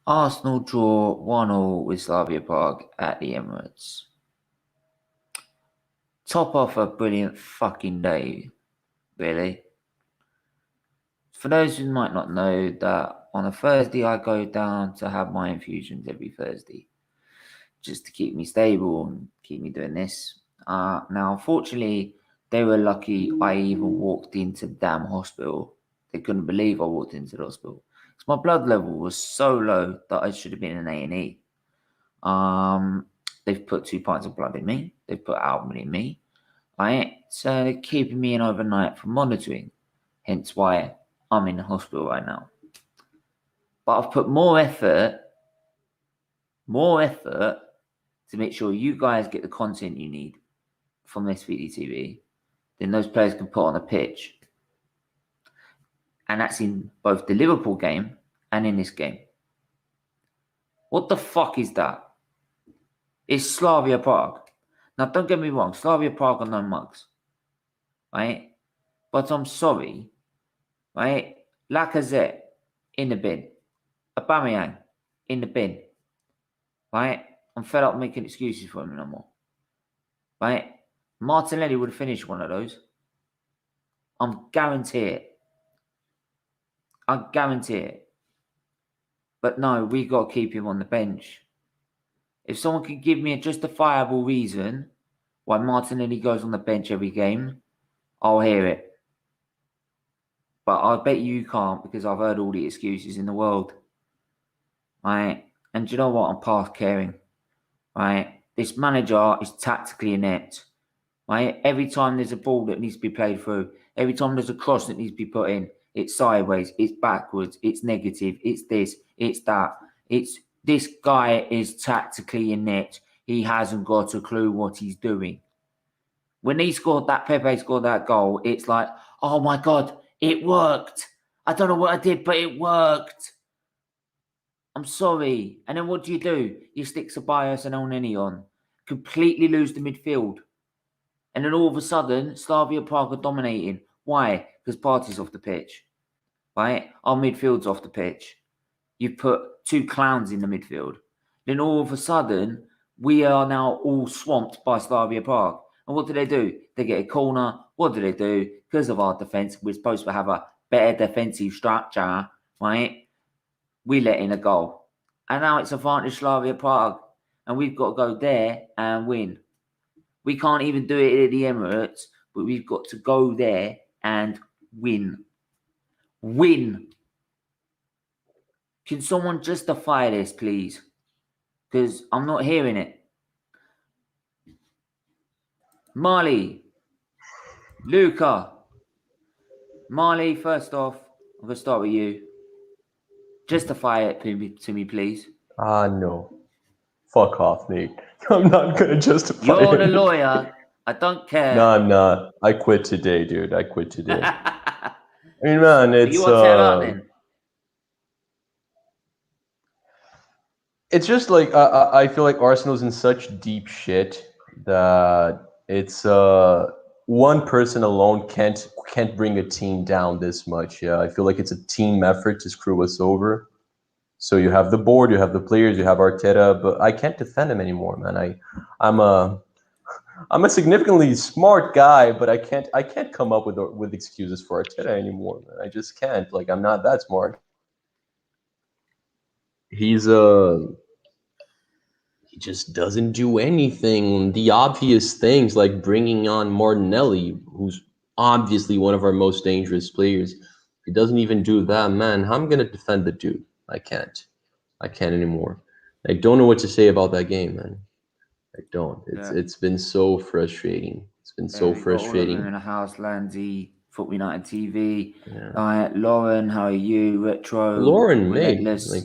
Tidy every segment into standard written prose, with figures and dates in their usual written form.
Arsenal draw 1-1 with Slavia Prague at the Emirates. Top off a brilliant fucking day, really. For those who might not know, that on a Thursday I go down to have my infusions every Thursday, just to keep me stable and keep me doing this. Now, unfortunately, they were lucky I even walked into the damn hospital. They couldn't believe I walked into the hospital. Because my blood level was so low that I should have been in A&E. They've put 2 pints of blood in me. They've put albumin in me. Right? So they're keeping me in overnight for monitoring. Hence why I'm in the hospital right now. But I've put more effort to make sure you guys get the content you need from SFeatleyTV, then those players can put on a pitch. And that's in both the Liverpool game and in this game. What the fuck is that? It's Slavia Prague. Now, don't get me wrong, Slavia Prague are no mugs, right? But I'm sorry, right? Lacazette, in the bin. Aubameyang, in the bin, right? I'm fed up making excuses for him no more, right? Martinelli would have finished one of those. I'm guarantee it. I guarantee it. But no, we got to keep him on the bench. If someone can give me a justifiable reason why Martinelli goes on the bench every game, I'll hear it. But I bet you can't, because I've heard all the excuses in the world. Right? And do you know what? I'm past caring. Right? This manager is tactically inept. Right? Every time there's a ball that needs to be played through, every time there's a cross that needs to be put in, it's sideways, it's backwards, it's negative, it's this, it's that. This guy is tactically inept. He hasn't got a clue what he's doing. When Pepe scored that goal, it's like, oh my God, it worked. I don't know what I did, but it worked. I'm sorry. And then what do? You stick Ceballos and Elneny on. Completely lose the midfield. And then all of a sudden, Slavia Prague are dominating. Why? Because Partey's off the pitch. Right? Our midfield's off the pitch. You put 2 clowns in the midfield. Then all of a sudden, we are now all swamped by Slavia Prague. And what do? They get a corner. What do? Because of our defence, we're supposed to have a better defensive structure, right? We let in a goal. And now it's advantage Slavia Prague. And we've got to go there and win. We can't even do it at the Emirates, but we've got to go there and win. Win. Can someone justify this, please? Because I'm not hearing it. Marley. Luca. Marley, first off, I'm going to start with you. Justify it to me, please. No. Fuck off, Nate. I'm not going to justify it. You're the lawyer. I don't care. No, I'm not. I quit today, dude. I quit today. I mean, man, it's... You want to tell out then? It's just like, I feel like Arsenal's in such deep shit that it's... one person alone can't bring a team down this much. Yeah, I feel like it's a team effort to screw us over. So you have the board, you have the players, you have Arteta, but I can't defend him anymore, man. I'm a significantly smart guy, but I can't come up with excuses for Arteta anymore, man. I just can't. Like, I'm not that smart. He just doesn't do anything. The obvious things, like bringing on Martinelli, who's obviously one of our most dangerous players. He doesn't even do that, man. How am I gonna defend the dude? I can't anymore. I don't know what to say about that game, man. I don't. It's been so frustrating. It's been so frustrating. All of them in the house, Landsy, Football United TV. Yeah. Lauren, how are you? Retro. Lauren, mate. Like,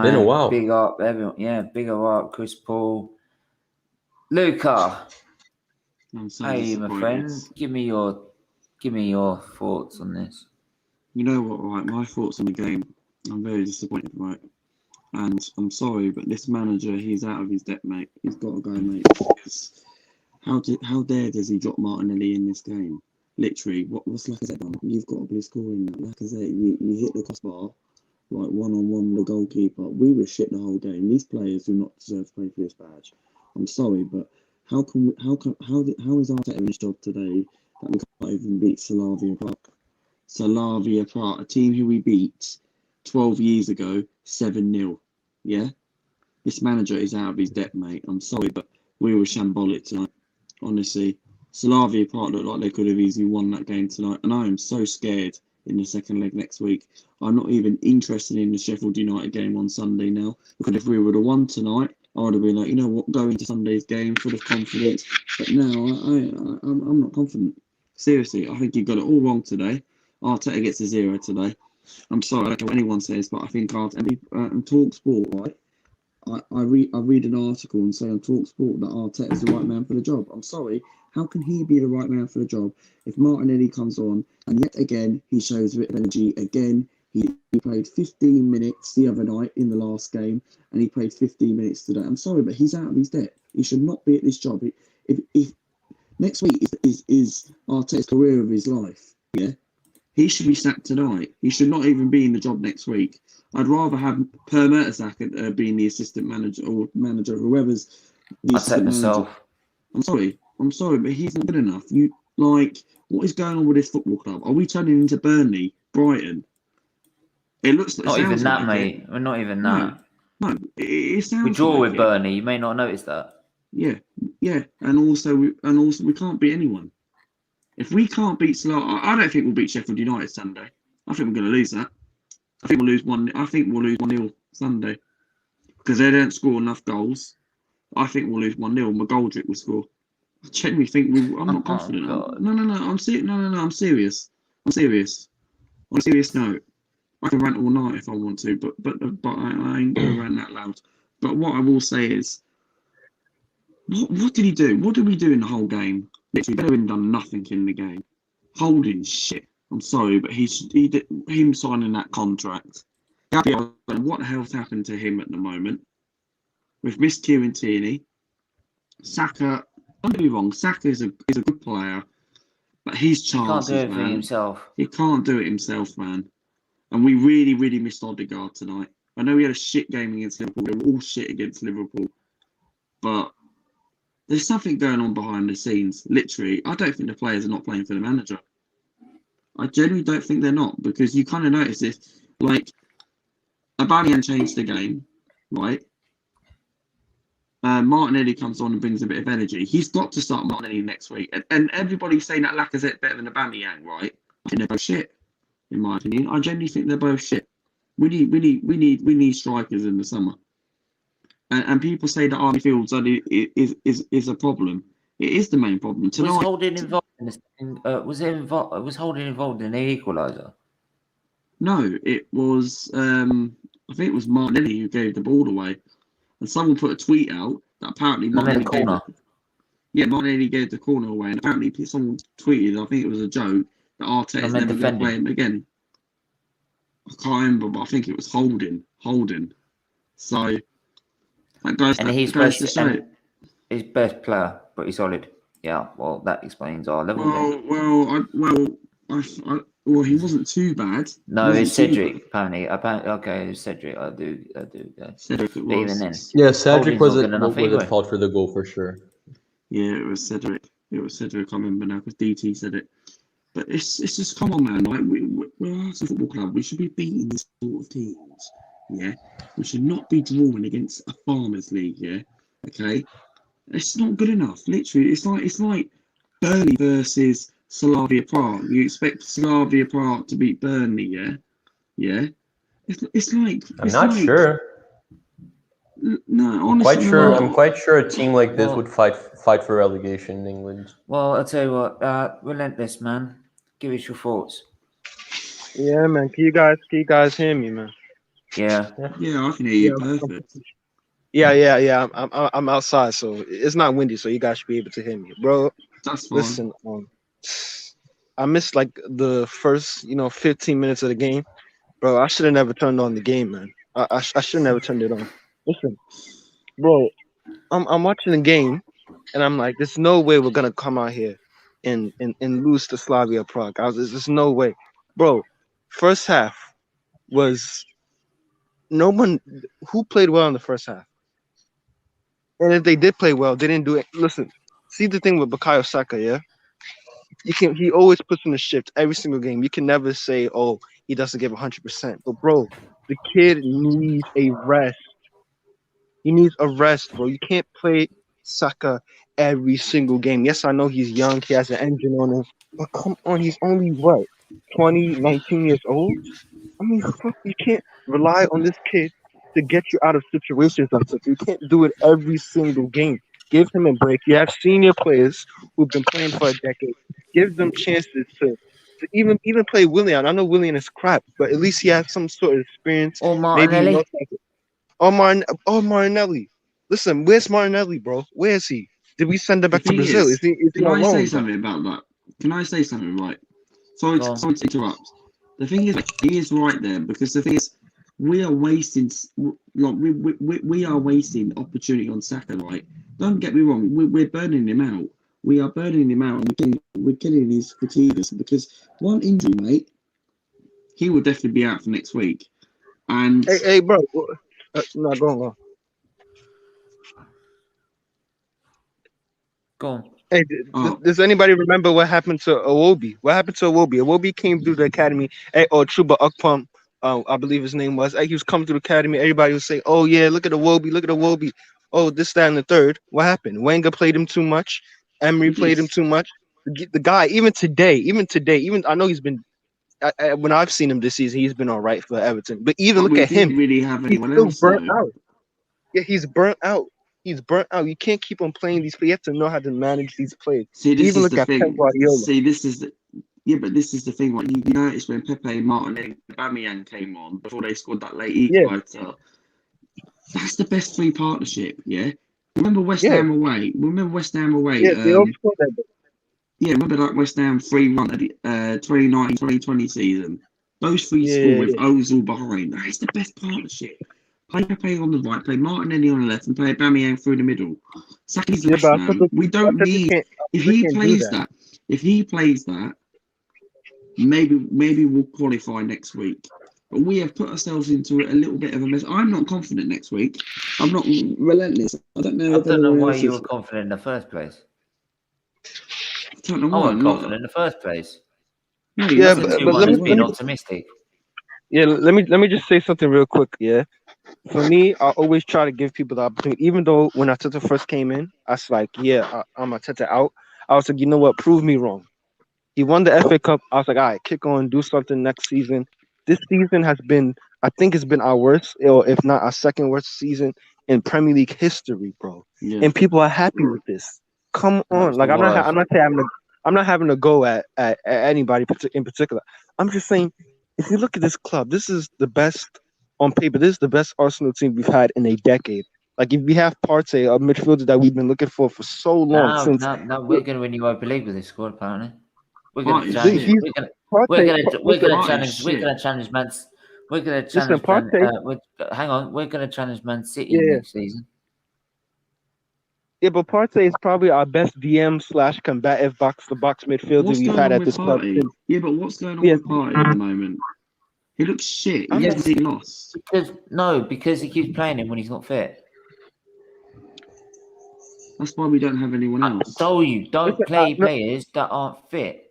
been a while. Big up, everyone. Yeah, big up, Chris Paul. Luca. Hey, my friend. Give me your thoughts on this. You know what, right? My thoughts on the game. I'm very disappointed, right? And I'm sorry, but this manager, he's out of his depth, mate. He's got to go, mate. Because how dare does he drop Martinelli in this game? Literally, what's Lacazette done? You've got to be scoring that. Lacazette, you hit the crossbar, like one-on-one with the goalkeeper. We were shit the whole game. These players do not deserve to play for this badge. I'm sorry, but how is Arteta in his job today that we can't even beat Slavia Prague? Slavia Prague, a team who we beat 12 years ago, 7-0. Yeah? This manager is out of his depth, mate. I'm sorry, but we were shambolic tonight. Honestly. Slavia Prague looked like they could have easily won that game tonight. And I am so scared in the second leg next week. I'm not even interested in the Sheffield United game on Sunday now. Because if we would have won tonight, I would have been like, you know what, go into Sunday's game full of confidence. But now I'm not confident. Seriously, I think you got it all wrong today. Arteta gets a 0 today. I'm sorry, I don't care what anyone says, but I think Arteta and Talk Sport, right? I read an article and say on Talk Sport that Arteta is the right man for the job. I'm sorry, how can he be the right man for the job if Martinelli comes on and yet again he shows a bit of energy? Again, he played 15 minutes the other night in the last game, and he played 15 minutes today. I'm sorry, but he's out of his depth. He should not be at this job. If next week is Arteta's career of his life, yeah, he should be sacked tonight. He should not even be in the job next week. I'd rather have Per Mertesacker being the assistant manager or manager, whoever's the assistant manager. I'm sorry, but he's not good enough. What is going on with this football club? Are we turning into Burnley, Brighton? It looks like not even that, mate. We're not even that. No, it sounds. We draw like with Burnley. You may not notice that. Yeah, and also we can't beat anyone. If we can't beat Slavia, I don't think we'll beat Sheffield United Sunday. I think we're going to lose that. I think we'll lose 1-0 Sunday because they don't score enough goals. I think we'll lose 1-0. McGoldrick will score. I genuinely think I'm not confident. No. I'm serious. On a serious note, I can rant all night if I want to, but I ain't gonna rant that loud. But what I will say is, what did he do? What did we do in the whole game? Literally, Bellerin done nothing in the game. Holding shit. I'm sorry, but him signing that contract. Gabriel, what the hell's happened to him at the moment? We've missed Kieran Tierney. Saka, don't get me wrong, Saka is a good player, but his chances, he can't do it himself. He can't do it himself, man. And we really, really missed Odegaard tonight. I know we had a shit game against Liverpool. We were all shit against Liverpool. But there's something going on behind the scenes. Literally, I don't think the players are not playing for the manager. I genuinely don't think they're not, because you kind of notice this. Like, Aubameyang changed the game, right? Martinelli comes on and brings a bit of energy. He's got to start Martinelli next week. And everybody's saying that Lacazette's better than Aubameyang, right? I think they're both shit, in my opinion. I genuinely think they're both shit. We need strikers in the summer. And people say that our midfield is a problem. It is the main problem. Tonight, was Holding involved in this? Was Holding involved in the equaliser? No, it was. I think it was Martinelli who gave the ball away, and someone put a tweet out that apparently Martinelli gave the corner away, and apparently someone tweeted, I think it was a joke, that Arteta's never going to play him again. I can't remember, but I think it was Holding. So that goes. And he's best player, pretty solid. Yeah, well, that explains our level. Well, he wasn't too bad. No, it's Cedric, apparently. Okay, it's Cedric. I do. Yeah. Cedric it was. Even then. Yeah, Cedric was at fault for the goal for sure. Yeah, it was Cedric. I can't remember now because DT said it. But it's just, come on, man. Like, we're a football club. We should be beating these sort of teams. Yeah, we should not be drawing against a farmers league. Yeah, okay. It's not good enough. Literally, it's like Burnley versus Slavia Prague. You expect Slavia Prague to beat Burnley, yeah. It's like I'm not sure. No, honestly, I'm quite sure a team like this would fight for relegation in England. Well, I'll tell you what. Relentless, man. Give us your thoughts. Yeah, man. Can you guys hear me, man? Yeah, I can hear you perfect. Yeah. I'm outside, so it's not windy, so you guys should be able to hear me, bro. That's fine. Listen, I missed like the first, 15 minutes of the game, bro. I should have never turned on the game, man. I should have never turned it on. Listen, bro, I'm watching the game, and I'm like, there's no way we're gonna come out here and lose to Slavia Prague. There's no way, bro. First half was no one who played well in the first half. And if they did play well, they didn't do it. Listen, see the thing with Bukayo Saka, yeah? He always puts in a shift every single game. You can never say, oh, he doesn't give 100%. But bro, the kid needs a rest. He needs a rest, bro. You can't play Saka every single game. Yes, I know he's young, he has an engine on him, but come on, he's only what, 20, 19 years old? I mean, fuck, you can't rely on this kid to get you out of situations like this. You can't do it every single game. Give him a break. You have senior players who've been playing for a decade. Give them chances to even play Willian. I know Willian is crap, but at least he has some sort of experience. Or Maybe he Martinelli. knows how to. Oh, Martinelli. Listen, where's Martinelli, bro? Where is he? Did we send him back to thing Brazil? is, Is he Can on I loan, say bro? something about that? Can I say something, right? Sorry, Go on. sorry to interrupt. The thing is, he is right there, because the thing is, we are wasting, like, we are wasting opportunity on Saka, right? Don't get me wrong, we're burning him out. We are burning him out, and we're killing his fatigues, because one injury, mate, he will definitely be out for next week. And Hey, bro. No, go on. Go on. Hey, does anybody remember what happened to Iwobi? What happened to Iwobi? Iwobi came through the academy. Or Chuba Akpom, I believe his name was. He was coming through the academy. Everybody was saying, "Oh yeah, look at Iwobi, look at Iwobi." Oh, this, that, and the third. What happened? Wenger played him too much. Emery played him too much. The guy, even today, even I know he's been. When I've seen him this season, he's been all right for Everton. But even look we at him. didn't really have He's anyone still else, burnt though. out. Yeah, he's burnt out. He's burnt out. You can't keep on playing these players. You have to know how to manage these players. See, this Even is look the at Pep thing. Guardiola. See, this is the but this is the thing. What you noticed when Pepe, Martinelli, and Aubameyang came on before they scored that late Yeah, equaliser. That's the best free partnership. Yeah. Remember West yeah, Ham away? Remember West Ham away? yeah. They all scored that. Yeah. Remember that West Ham 3-1 at the 2019-2020 season. Those three score Yeah, with Ozil behind. That is the best partnership. Play Pepe on the right, play Martinelli on the left, and play Aubameyang through the middle. Saki's yeah. left, But man. We don't need. If he plays that, maybe we'll qualify next week. But we have put ourselves into a little bit of a mess. I'm not confident next week. I'm not relentless. I don't know I if don't know anyone why else you is. were confident in the first place. I don't know I why. wasn't confident in the first place. No, you Yeah, haven't. The but 2-1 let is me being optimistic. let me just say something real quick. Yeah, for me, I always try to give people the opportunity. Even though when Arteta first came in, I was like, yeah, I'm Arteta out. I was like, you know what? Prove me wrong. He won the FA Cup. I was like, all right, kick on, do something next season. This season has been, I think it's been our worst, or if not our second worst season in Premier League history, bro. Yeah. And people are happy with this. Come on, like I'm not having a go at anybody in particular. I'm just saying, if you look at this club, this is the best on paper. This is the best Arsenal team we've had in a decade. Like if we have Partey, a midfielder that we've been looking for so long since. No, we're going to win Europa League with this squad. Apparently, we're going to Partey's challenge. shit. We're going to Partey's challenge Man. We're going to Listen, challenge Man. Partey. Hang on, we're going to challenge Man City Yeah. next season. Yeah, but Partey is probably our best DM/combative box-to-box midfielder What's we've going had on at with this club. Partey? Yeah, but what's going on Yeah. with Partey at the moment? He looks shit. I'm He not- hasn't even lost. Because he keeps playing him when he's not fit. That's why we don't have anyone I else. told you, don't Listen, play players that aren't fit.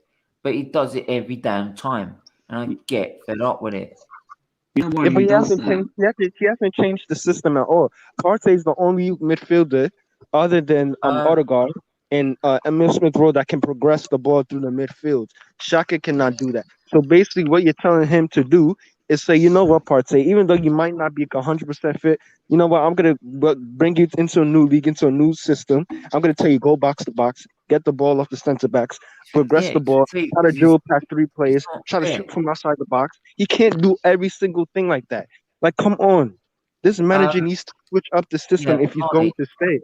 But he does it every damn time. And I get fed up with it. You know why Yeah, but he he does hasn't that? changed. He hasn't changed the system at all. Partey is the only midfielder other than Odegaard and Emil Smith Rowe that can progress the ball through the midfield. Xhaka cannot do that. So basically, what you're telling him to do is say, you know what, Partey, even though you might not be 100% fit, you know what, I'm gonna bring you into a new league, into a new system. I'm gonna tell you go box to box, get the ball off the centre backs, progress the ball, try to dribble past three players, try to shoot from outside the box. He can't do every single thing like that. Like, come on. This manager needs to switch up the system if he's going to stay.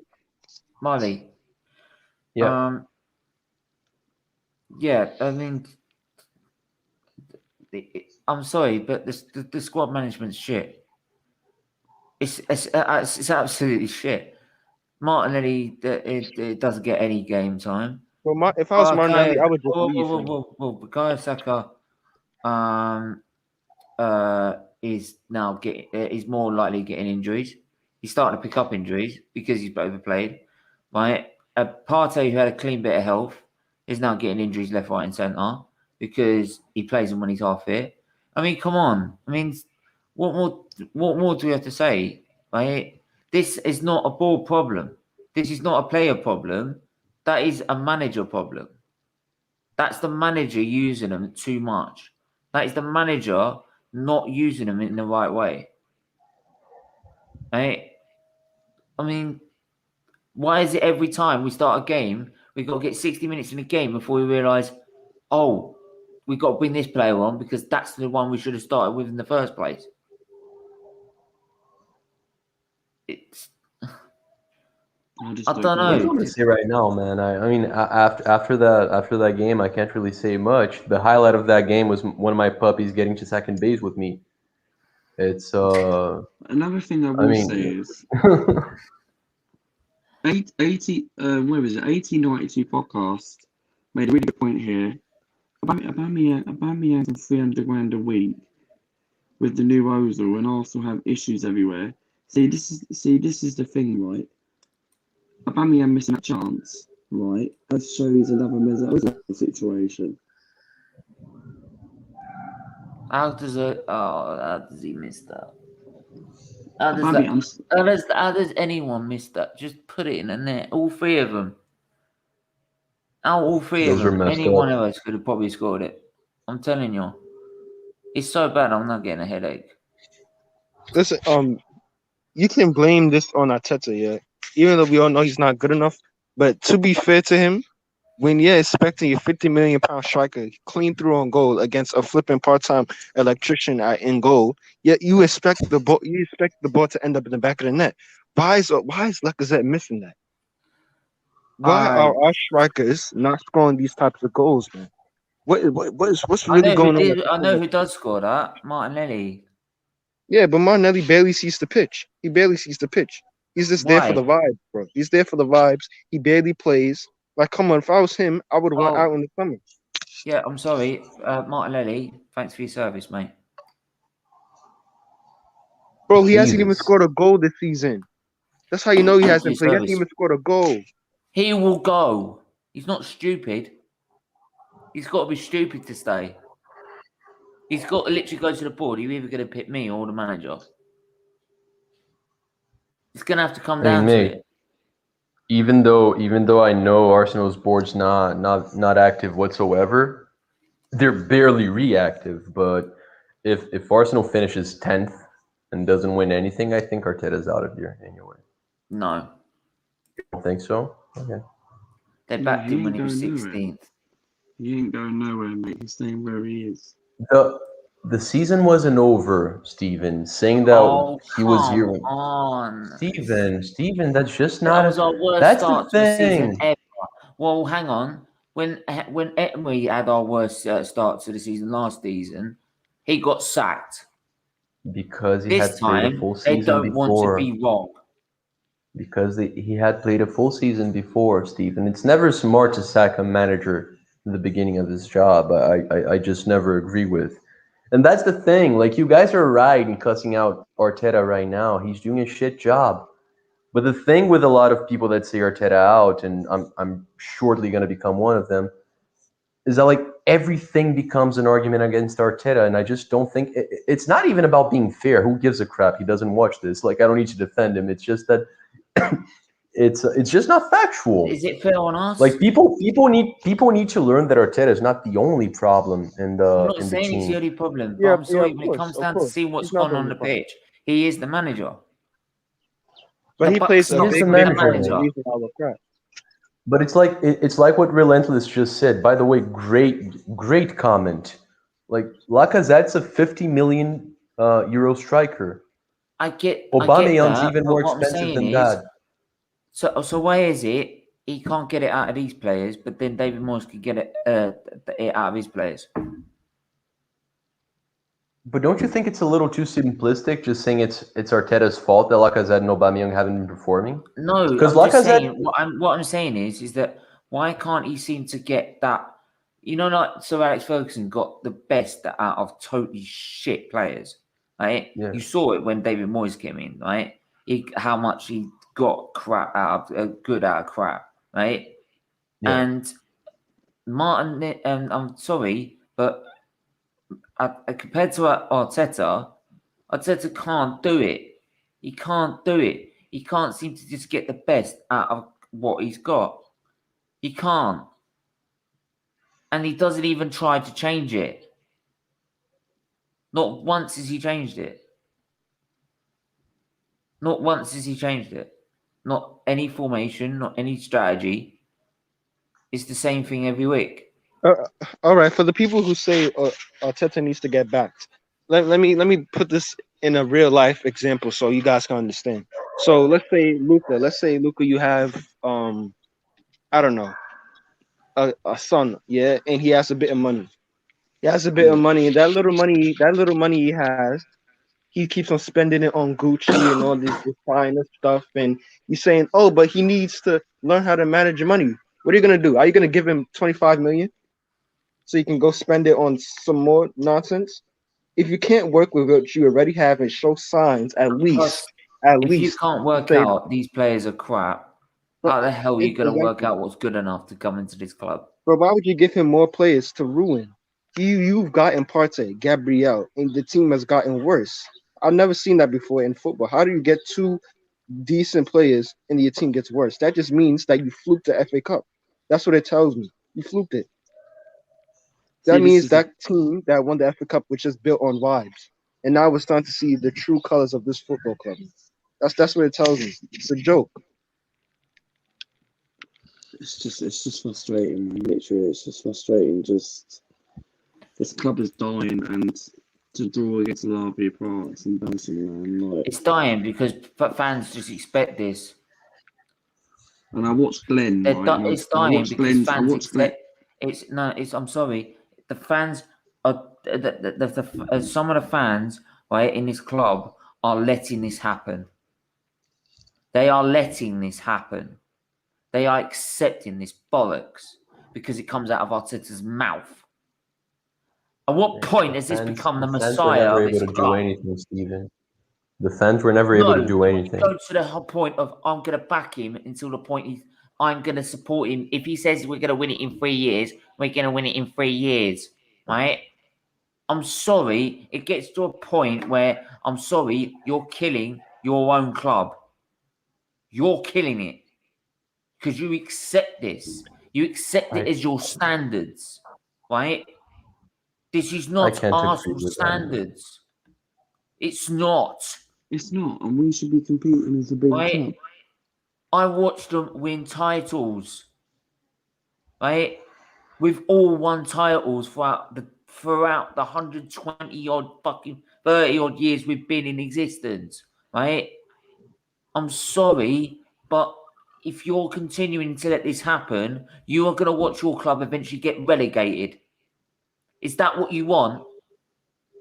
Marley. Yeah. Yeah, I mean, I'm sorry, but the squad management's shit. It's absolutely shit. Martinelli, it doesn't get any game time. Well, if I was Martinelli, I would just leave. Bukayo Saka, is now is more likely getting injuries. He's starting to pick up injuries because he's overplayed. Right, a Partey who had a clean bit of health is now getting injuries left, right, and centre because he plays them when he's half fit. I mean, come on. I mean, what more do we have to say? Right, this is not a ball problem. This is not a player problem. That is a manager problem. That's the manager using them too much. That is the manager not using them in the right way. Right? I mean, why is it every time we start a game, we've got to get 60 minutes in the game before we realise, oh, we've got to bring this player on because that's the one we should have started with in the first place? It's... I don't know. What do you want to say right now, man? I mean, after that game, I can't really say much. The highlight of that game was one of my puppies getting to second base with me. It's another thing I will say is 1892 podcast made a really good point here. Aubameyang on 300 grand a week with the new Ozil, and Arsenal have issues everywhere. See, this is the thing, right? Aubameyang missing that chance, right? That shows another Mesut Ozil situation. How does he miss that? How does anyone miss that? Just put it in the net. All three of them. All three of them. Anyone else could have probably scored it. I'm telling you. It's so bad, I'm not getting a headache. Listen, you can blame this on Arteta, yeah. Even though we all know he's not good enough. But to be fair to him, when you're expecting a £50 million striker clean through on goal against a flipping part-time electrician in goal, yet you expect the ball to end up in the back of the net. Why is Lacazette missing that? Why are our strikers not scoring these types of goals, man? What's really going on? I know who does score that. Martinelli. Yeah, but Martinelli barely sees the pitch. He barely sees the pitch. He's just there for the vibes, bro. He's there for the vibes. He barely plays. Like, come on, if I was him, I would have went out in the summer. Yeah, I'm sorry. Martinelli, thanks for your service, mate. Bro, he hasn't even scored a goal this season. That's how you know he hasn't played. He hasn't even scored a goal. He will go. He's not stupid. He's got to be stupid to stay. He's got to literally go to the board. You're either going to pick me or the manager. It's going to have to come down to it. Even though I know Arsenal's board's not active whatsoever, they're barely reactive. But if Arsenal finishes 10th and doesn't win anything, I think Arteta's out of here anyway. No. You don't think so? Okay. They backed him when he was 16th. He ain't going nowhere, mate. He's staying where he is. The season wasn't over, Steven. Saying that he was here. Steven, that's just not. That was our worst start to the season ever. Well, hang on. When we had our worst start to the season last season, he got sacked. Because he had played a full season before. They don't want to be wrong. Because he had played a full season before, Steven. It's never smart to sack a manager in the beginning of his job. I just never agree with. And that's the thing. Like, you guys are right in cussing out Arteta right now. He's doing a shit job. But the thing with a lot of people that say Arteta out, and I'm shortly going to become one of them, is that, like, everything becomes an argument against Arteta. And I just don't think it's not even about being fair. Who gives a crap? He doesn't watch this. Like, I don't need to defend him. It's just that it's just not factual. Is it fair on us? Like, people need to learn that Arteta is not the only problem in the I'm not saying he's the only problem. But I'm sorry, when it comes down to see what's going on the pitch, he is the manager. But he plays a big manager. But it's like what Relentless just said. By the way, great comment. Like, Lacazette's a 50 million euro striker. Aubameyang's even more expensive than that. So why is it he can't get it out of these players, but then David Moyes can get it out of his players? But don't you think it's a little too simplistic, just saying it's Arteta's fault that Lacazette and Aubameyang haven't been performing? No, because Lacazette. What I'm saying is that why can't he seem to get that? You know, like Sir Alex Ferguson got the best out of totally shit players. right? Yeah. You saw it when David Moyes came in, right? How much he got crap out of good out of crap, right? Yeah. And Martin, I'm sorry, but compared to Arteta can't do it. He can't do it. He can't seem to just get the best out of what he's got. He can't. And he doesn't even try to change it. Not once has he changed it. Not once has he changed it. Not any formation, not any strategy. It's the same thing every week. All right, for the people who say Arteta needs to get backed, let me put this in a real life example so you guys can understand. So let's say Luca, you have I don't know, a son, yeah, and he has a bit of money. He has a bit of money, and that little money he has, he keeps on spending it on Gucci and all this finer stuff. And you're saying, oh, but he needs to learn how to manage your money. What are you gonna do? Are you gonna give him 25 million so you can go spend it on some more nonsense? If you can't work with what you already have and show signs, at Plus, least, if you can't work say, out these players are crap, how the hell are you going to work out what's good enough to come into this club? But why would you give him more players to ruin? You've gotten Partey, Gabriel, and the team has gotten worse. I've never seen that before in football. How do you get two decent players and your team gets worse? That just means that you fluked the FA Cup. That's what it tells me. You fluked it. That means that team that won the FA Cup was just built on vibes. And now we're starting to see the true colors of this football club. That's what it tells me. It's a joke. It's just frustrating, man. Literally, it's just frustrating. Just this club is dying, and to draw against Slavia Prague, it's embarrassing, man. Like, it's dying because fans just expect this. And I watched Glenn. Right? It's dying because fans expect. Glenn. I'm sorry. The fans are some of the fans right in this club are letting this happen. They are letting this happen. They are accepting this bollocks because it comes out of Arteta's mouth. At what point has this become the Messiah of this club? Do anything, Steven. The fans were never able to do anything. Go to the whole point of I'm going to back him until the point I'm going to support him. If he says we're going to win it in 3 years, we're going to win it in 3 years, right? I'm sorry. It gets to a point where I'm sorry, you're killing your own club. You're killing it because you accept this. You accept it as your standards, right? This is not Arsenal standards. It's not. It's not, and we should be competing as a big club. I watched them win titles, right? We've all won titles throughout the 120 odd fucking 30 odd years we've been in existence, right? I'm sorry, but if you're continuing to let this happen, you are going to watch your club eventually get relegated. Is that what you want?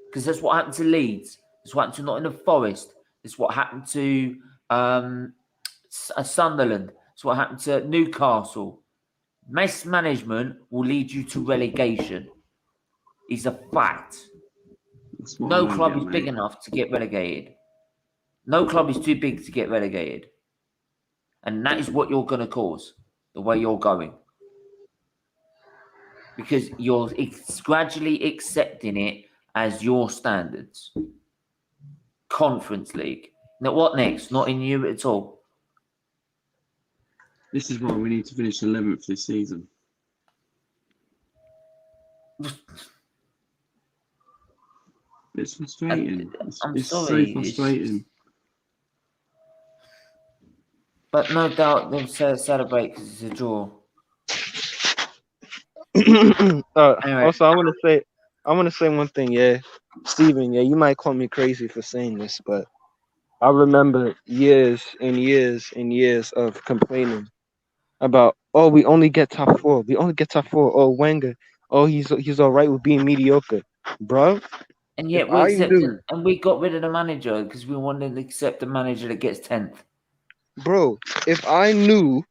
Because that's what happened to Leeds. That's what happened to Nottingham Forest. That's what happened to Sunderland. That's what happened to Newcastle. Mismanagement will lead you to relegation. It's a fact. No club is big enough to get relegated. No club is too big to get relegated. And that is what you're going to cause, the way you're going. Because you're gradually accepting it as your standards. Conference League. Now, what next? Not in Europe at all. This is why we need to finish 11th this season. It's frustrating. It's so frustrating. But no doubt they'll celebrate because it's a draw. Anyway. Also, I want to say one thing. Yeah, Steven. Yeah, you might call me crazy for saying this, but I remember years and years and years of complaining about, oh, we only get top 4. We only get top 4. Oh, Wenger. Oh, he's all right with being mediocre, bro. And yet we accepted, and we got rid of the manager because we wanted to accept a manager that gets 10th. Bro, if I knew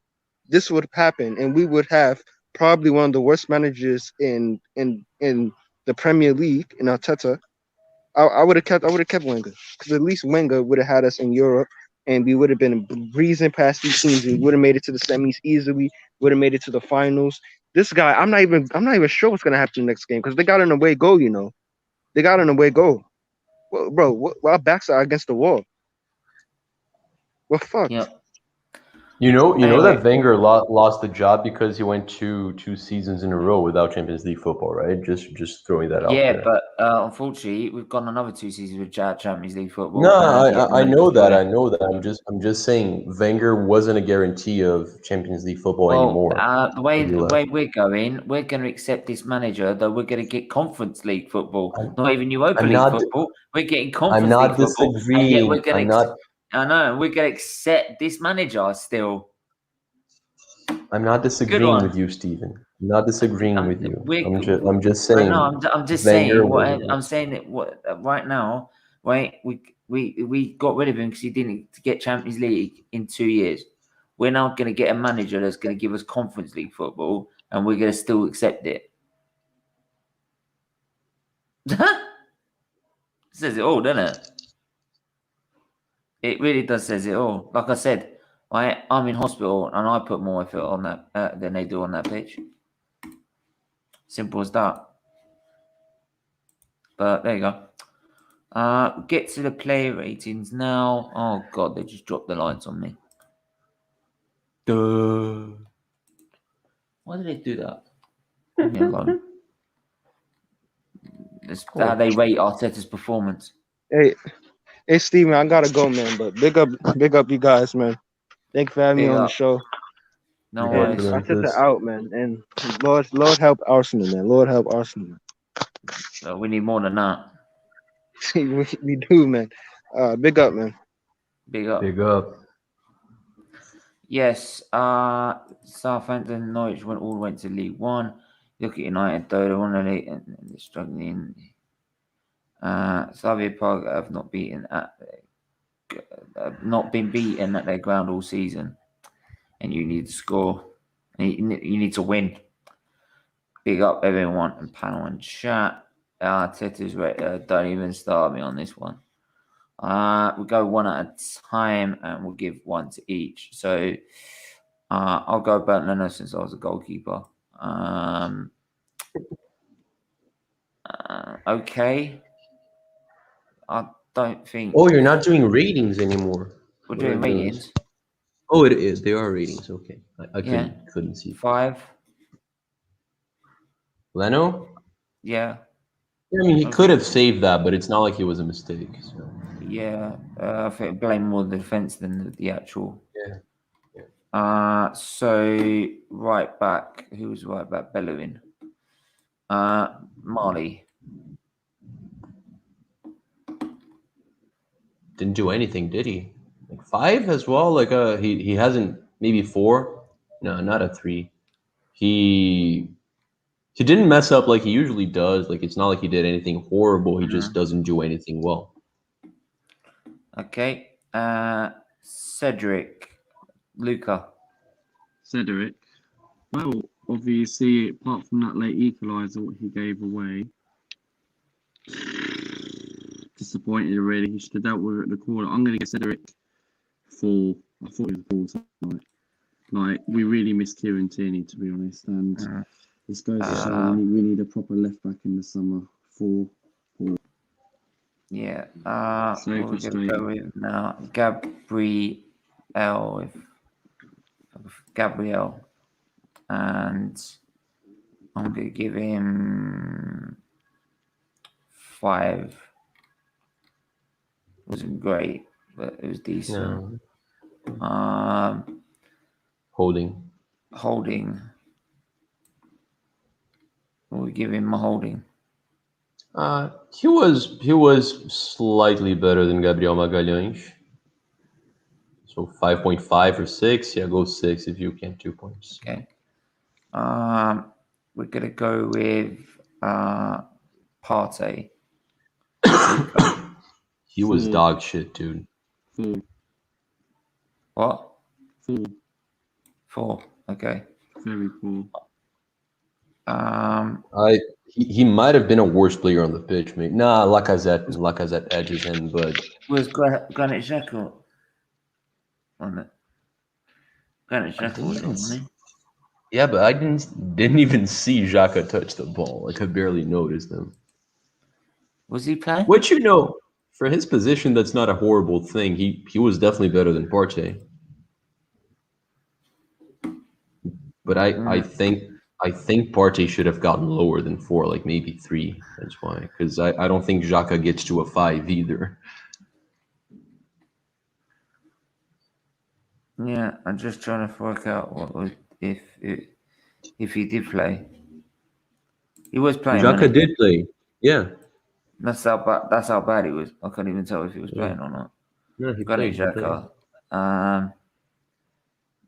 this would happen and we would have probably one of the worst managers in the Premier League in Arteta, I would have kept Wenger, because at least Wenger would have had us in Europe, and we would have been breezing past these teams. We would have made it to the semis easily. Would have made it to the finals. This guy, I'm not even sure what's gonna happen next game, because they got an away goal. They got an away goal. Well, bro, our backs are against the wall. We're fucked. Yep. You know Anyway. that Wenger lost the job because he went two seasons in a row without Champions League football, right? Just throwing that out Yeah, there. but unfortunately, we've gone another 2 seasons with Champions League football. No, and I know that. I know that. I'm just saying Wenger wasn't a guarantee of Champions League football anymore. The way we're going to accept this manager, though we're going to get Conference League football, not even Europa League football. We're getting Conference League football, and yet we're going to. I know we're going to accept this manager still. I'm not disagreeing with you, Stephen. I'm not disagreeing with you. I'm just saying. No, I'm just saying. I'm saying that right now, right? We got rid of him because he didn't get Champions League in 2 years. We're now going to get a manager that's going to give us Conference League football, and we're going to still accept it. Says it all, doesn't it? It really does says it all. Like I said, I'm in hospital and I put more effort on that than they do on that pitch. Simple as that. But there you go. Get to the player ratings now. Oh God, they just dropped the lights on me. Duh. Why did they do that? Leave me alone. That's how they rate Arteta's performance. Hey, Steven, I gotta go, man. But big up you guys, man. Thank you for having me on the show. No worries. Arteta out, man. And Lord help Arsenal, man. Lord help Arsenal. We need more than that. we do, man. Big up, man. Big up. Big up. Yes. Southampton, Norwich went to League One. Look at United, though. They're on the league and they're struggling. Slavia Prague have not been beaten at their ground all season, and you need to score. You need to win. Big up everyone and panel and chat. Teta's don't even start me on this one. We'll go one at a time and we'll give one to each. So I'll go Bernd Leno since I was a goalkeeper. Okay. I don't think. Oh, you're not doing ratings anymore. We're doing ratings. Oh, it is. They are ratings. Okay, I couldn't see. 5. Leno? Yeah. I mean, he could have saved that, but it's not like it was a mistake. So. Yeah, I think I blame more the defense than the actual. Yeah. So right back. Who was right back? Bellerin. Marley. Didn't do anything, did he? Like 5 as well. Like he hasn't. Maybe 4. No, not a 3. He didn't mess up like he usually does. Like it's not like he did anything horrible. He just doesn't do anything well. Okay. Cedric. Luca. Cedric. Well, obviously, apart from that late equaliser, what he gave away, disappointed really. He should have dealt with it at the corner. I'm going to get Cedric 4. I thought it was 4 tonight. Like, we really missed Kieran Tierney, to be honest. And this goes to show we need a proper left back in the summer. 4. Yeah. So we're going to go with now Gabriel. And I'm going to give him 5. It wasn't great, but it was decent. No. Holding. We'll give him a holding. He was slightly better than Gabriel Magalhães. So 5.5 or 6. Yeah, go 6 if you can. 2 points. Okay. We're gonna go with Partey. He was dog shit, dude. 4. What? 4. 4. Okay. Very poor. He might have been a worse player on the pitch, mate. Nah, Lacazette edges him, but Was Granit Xhaka on it? Granit Xhaka was on, wasn't he? yeah, but I didn't even see Xhaka touch the ball. Like I barely noticed him. Was he playing? Which for his position, that's not a horrible thing. He was definitely better than Partey. But I think Partey should have gotten lower than 4, like maybe 3. That's why, because I don't think Xhaka gets to a 5 either. Yeah, I'm just trying to work out what was if he did play. He was playing. Xhaka did play. Yeah. That's how bad he was. I couldn't even tell if he was playing or not. No, he Granit played. Xhaka.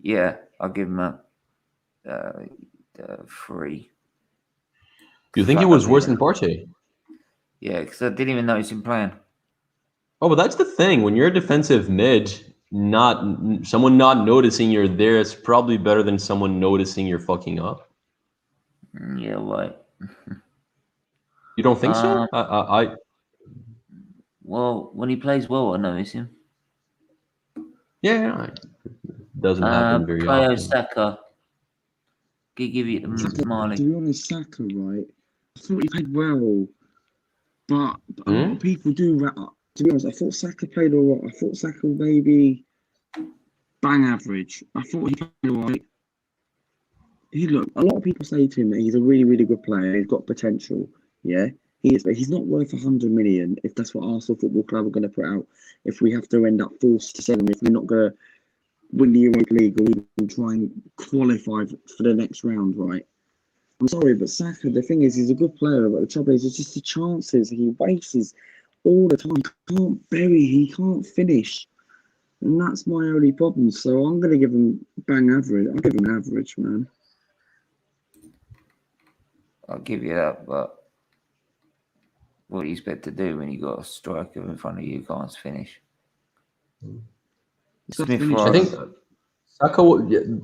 Yeah, I'll give him a 3. You think he was worse than Partey? Yeah, because I didn't even notice him playing. Oh, but that's the thing. When you're a defensive mid, someone not noticing you're there is probably better than someone noticing you're fucking up. Yeah, right. You don't think so? Well, when he plays well, I notice him. Yeah, it doesn't happen very often. Saka. Can give you the Marley. To be honest, Saka, right? I thought he played well, but a lot of people do. To be honest, I thought Saka played all right. I thought Saka maybe bang average. I thought he played all right. A lot of people say to him that he's a really, really good player. He's got potential. Yeah, he is, but he's not worth 100 million. If that's what Arsenal Football Club are going to put out, if we have to end up forced to sell him, if we're not going to win the Europa League or even try and qualify for the next round, right? I'm sorry, but Saka, the thing is, he's a good player, but the trouble is, it's just the chances he wastes all the time. He can't bury, he can't finish. And that's my only problem. So I'm going to give him bang average. I'll give him average, man. I'll give you that, but what do you expect to do when you got a striker in front of you who can't finish? I think Saka.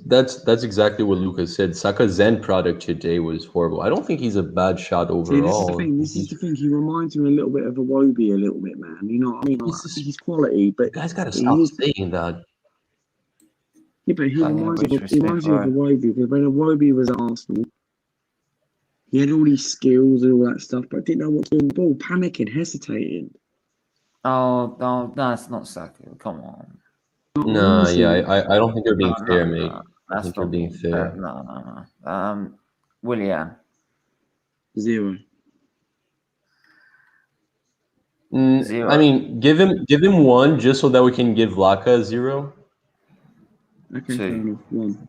That's exactly what Lucas said. Saka's end product today was horrible. I don't think he's a bad shot overall. See, this is the thing. He reminds me a little bit of a Wobie, a little bit, man. You know what I mean? Like, I think he's quality, but you guys got to stop saying that. Yeah, but he reminds me of a Wobie, because when a Wobie was at Arsenal, he had all these skills and all that stuff, but didn't know what to do with the ball, panicking, hesitating. Oh, no, that's not Saka. Come on. No, yeah, I don't think they're being fair, mate. I think they're being fair. No. Willian. 0. 0. I mean, give him 1 just so that we can give Laka 0. Okay, fair enough. 1.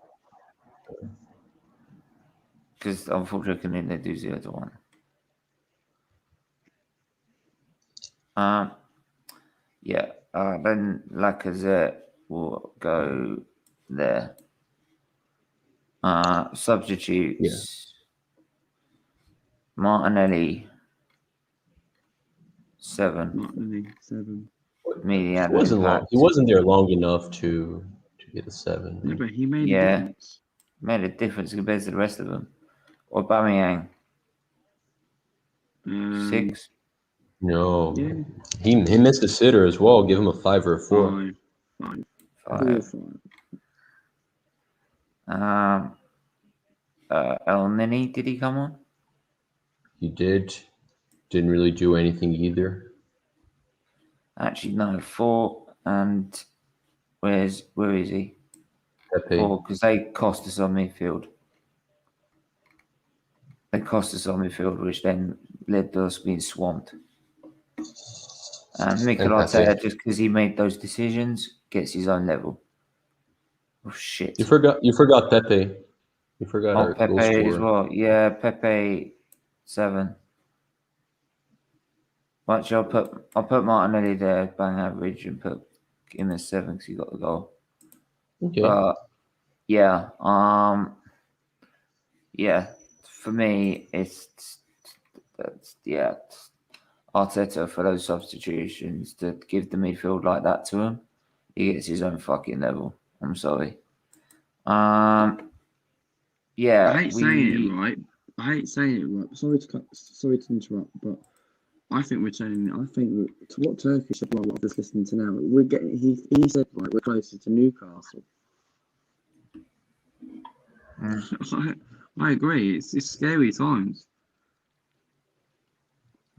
Because unfortunately, they do 0 to 1. Yeah. Then Lacazette will go there. Substitutes. Yeah. Martinelli 7. Martinelli 7. He wasn't there long enough to get a 7. Yeah, but he made a difference. Made a difference compared to the rest of them. Aubameyang 6. No, yeah. He missed a sitter as well. Give him a 5 or a 4. 5. El Nini, did he come on? He did. Didn't really do anything either. Actually, no, 4. And where is he? Pepe. 4, because they cost us on midfield. Which then led to us being swamped. And Mikel Arteta, just because he made those decisions, gets his own level. Oh shit! You forgot Pepe. You forgot our Pepe goal scorer as well. Yeah, Pepe 7. Actually, I'll put Martinelli there, bang average, and put him as 7 because he got the goal. Okay. But yeah, for me, it's Arteta for those substitutions to give the midfield like that to him. He gets his own fucking level. I'm sorry. I hate saying it, right? I hate saying it, right? Sorry to interrupt, but I think we're turning. I think to what Turkish blog I'm just listening to now, we're getting. He said right, we're closer to Newcastle. I agree. It's scary times.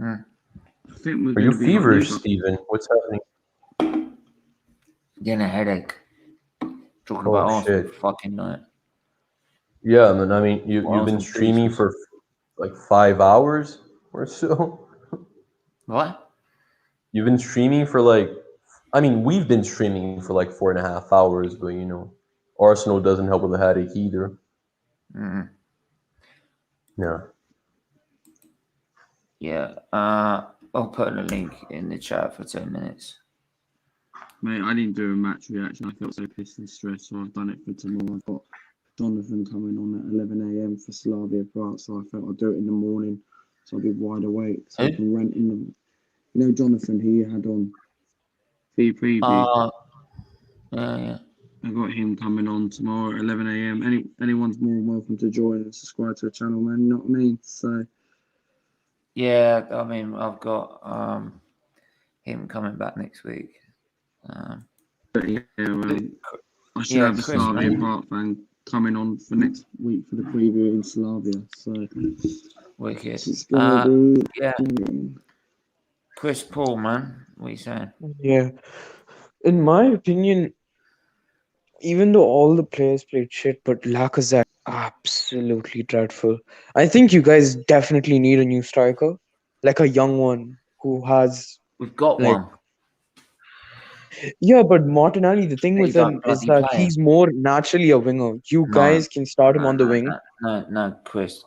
I think we're Are you going to be like feverish, Newcastle. Stephen? What's happening? Getting a headache. Talking Oh, about Arsenal shit. fucking night. Yeah, man. I mean, you've been Arsenal streaming pieces. for like 5 hours or so. What? You've been streaming for like, I mean, we've been streaming for like 4.5 hours, but you know, Arsenal doesn't help with the headache either. Mm. Yeah. Yeah. I'll put a link in the chat for 10 minutes. Mate, I didn't do a match reaction. I felt so pissed and stressed, so I've done it for tomorrow. I've got Jonathan coming on at 11 a.m. for Slavia Prague, so I felt I'd do it in the morning, so I'll be wide awake, so I can rant in the. You know, Jonathan, who you had on the preview. Yeah. I got him coming on tomorrow at 11 a.m. Anyone's more than welcome to join and subscribe to the channel, man. You know what I mean? So. Yeah, I mean, I've got him coming back next week. But yeah, I should Yeah, have a Chris, Slavia man. Prague fan coming on for next week for the preview in Slavia. So Wicked. it's gonna be. Yeah. Chris Paul, man. What are you saying? Yeah. In my opinion, even though all the players played shit, but Lacazette absolutely dreadful. I think you guys definitely need a new striker, like a young one who has We've got like one. yeah. But Martinelli, the thing He with him don't is bloody that play. he's more naturally a winger. You No. guys can start him on the wing. No, Chris.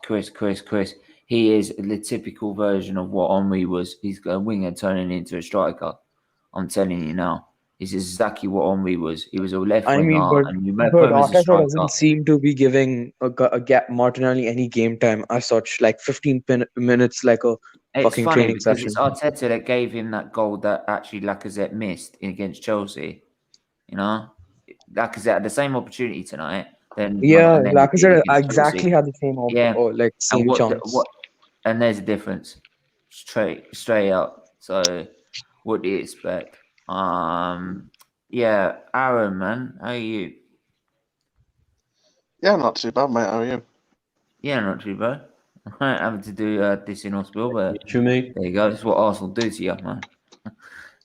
He is the typical version of what Henry was. He's a winger turning into a striker. I'm telling you now. This is exactly what Henry was. He was a left I mean, winger, and you may but put him as a Arteta striker. doesn't seem to be giving Martinelli any game time as such. Like 15 minutes, like a It's fucking funny training because session. it's Arteta that gave him that goal that actually Lacazette missed against Chelsea. You know, Lacazette had the same opportunity tonight. Then Yeah, and then he did Lacazette against exactly Chelsea. had the same Yeah, and same chance. and there's a difference, straight up. So, what do you expect? Yeah, Aaron, man, how are you? Yeah, not too bad, mate. How are you? Yeah, not too bad. I having to do this in hospital, but You, mate? there you go. That's what Arsenal do to you, man.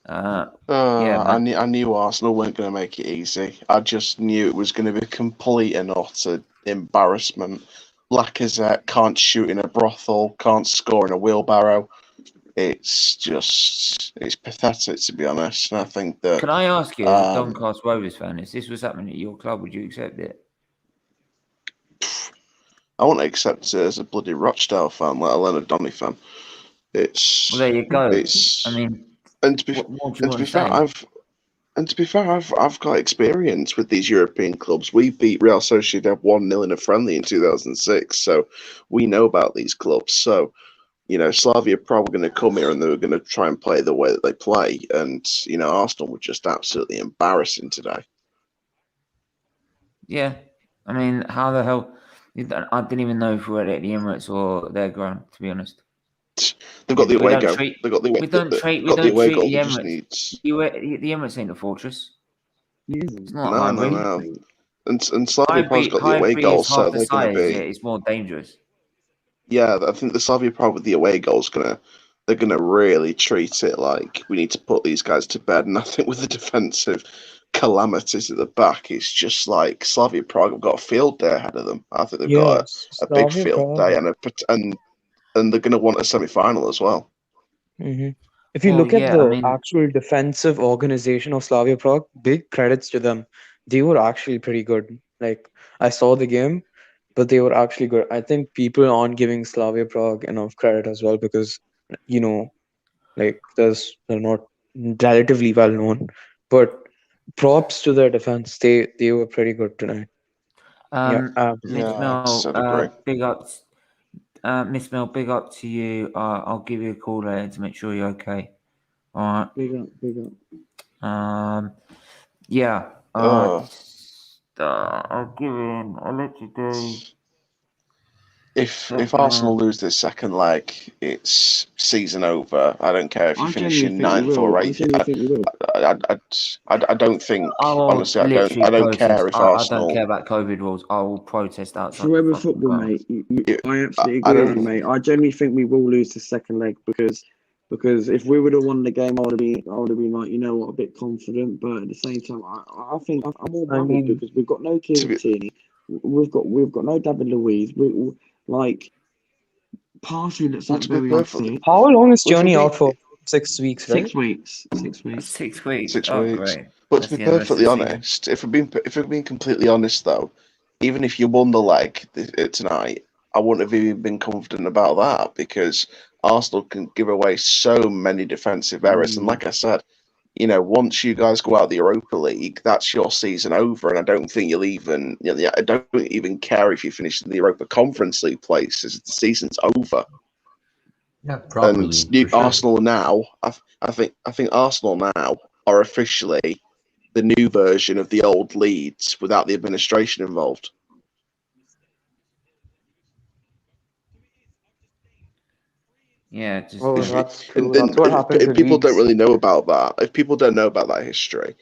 Yeah, man. I knew Arsenal weren't going to make it easy. I just knew it was going to be complete and utter embarrassment. Lacazette can't shoot in a brothel, can't score in a wheelbarrow. It's pathetic, to be honest. And I think that. Can I ask you, as a Doncaster Rovers fan, if this was happening at your club, would you accept it? I won't accept it as a bloody Rochdale fan, let alone a Donny fan. It's. Well, there you go. It's. I mean, And to be what more do you want to fair, say? I've got experience with these European clubs. We beat Real Sociedad 1-0 in a friendly in 2006, so we know about these clubs. So, you know, Slavia Prague were going to come here and they were going to try and play the way that they play, and you know, Arsenal were just absolutely embarrassing today. Yeah, I mean, how the hell? I didn't even know if we were at the Emirates or their ground, to be honest. They've got the We away don't goal. treat- They've got the away. We don't treat got the away the goal. They just Emirates. needs. The Emirates ain't a fortress. It's not No. Highbury. And Slavia Prague's got the away Highbury goal, is so half the they're going to size. be. It's more dangerous. Yeah, I think the Slavia Prague with the away goal is they're gonna really treat it like we need to put these guys to bed. And I think with the defensive calamities at the back, it's just like Slavia Prague have got a field day ahead of them. I think they've got a big Slavia field Prague. day and they're gonna want a semi-final as well. Mm-hmm. If you Well, look at yeah, the I mean, actual defensive organization of Slavia Prague, big credits to them. They were actually pretty good. Like I saw the game, but they were actually good. I think people aren't giving Slavia Prague enough credit as well because you know, like they're not relatively well known. But props to their defense. They were pretty good tonight. Yeah. Miss Yeah, Mel, I'd agree. big up, Miss Mel, big up to you. I'll give you a call later to make sure you're okay. All right. Big up. Yeah. I'll let you go. If Arsenal lose this second leg, it's season over. I don't care if you I finish in genuinely think we 9th will. or I 8th. genuinely think we will. I don't think. I will Honestly, literally I don't protest. care if I don't Arsenal. care about COVID rules. I will protest outside. Forever the fucking football, grounds. mate. I absolutely I agree with you, don't. mate. I genuinely think we will lose the second leg because if we would have won the game, I would have been like, you know what, a bit confident. But at the same time, I think I'm more I worried mean, because we've got no To be, Tierney, we've got no David Luiz. Like partially looks well, like to be very perfectly, unfit. how long is Which will Tierney be out for? 6 weeks, right? 6 weeks. 6 weeks. 6 weeks. 6 weeks. Great. But That's to be the end of the perfectly season. honest, if we're being completely honest though, even if you won the leg tonight, I wouldn't have even been confident about that because Arsenal can give away so many defensive errors. And like I said, once you guys go out the Europa League, that's your season over. And I don't think you'll even, I don't even care if you finish in the Europa Conference League places. The season's over. Yeah, properly. And For sure. Arsenal now, I think Arsenal now are officially the new version of the old Leeds without the administration involved. Yeah, just Oh, If, that's true. and, That's and what happened to if people don't Leeds. really know about that, if people don't know about that history,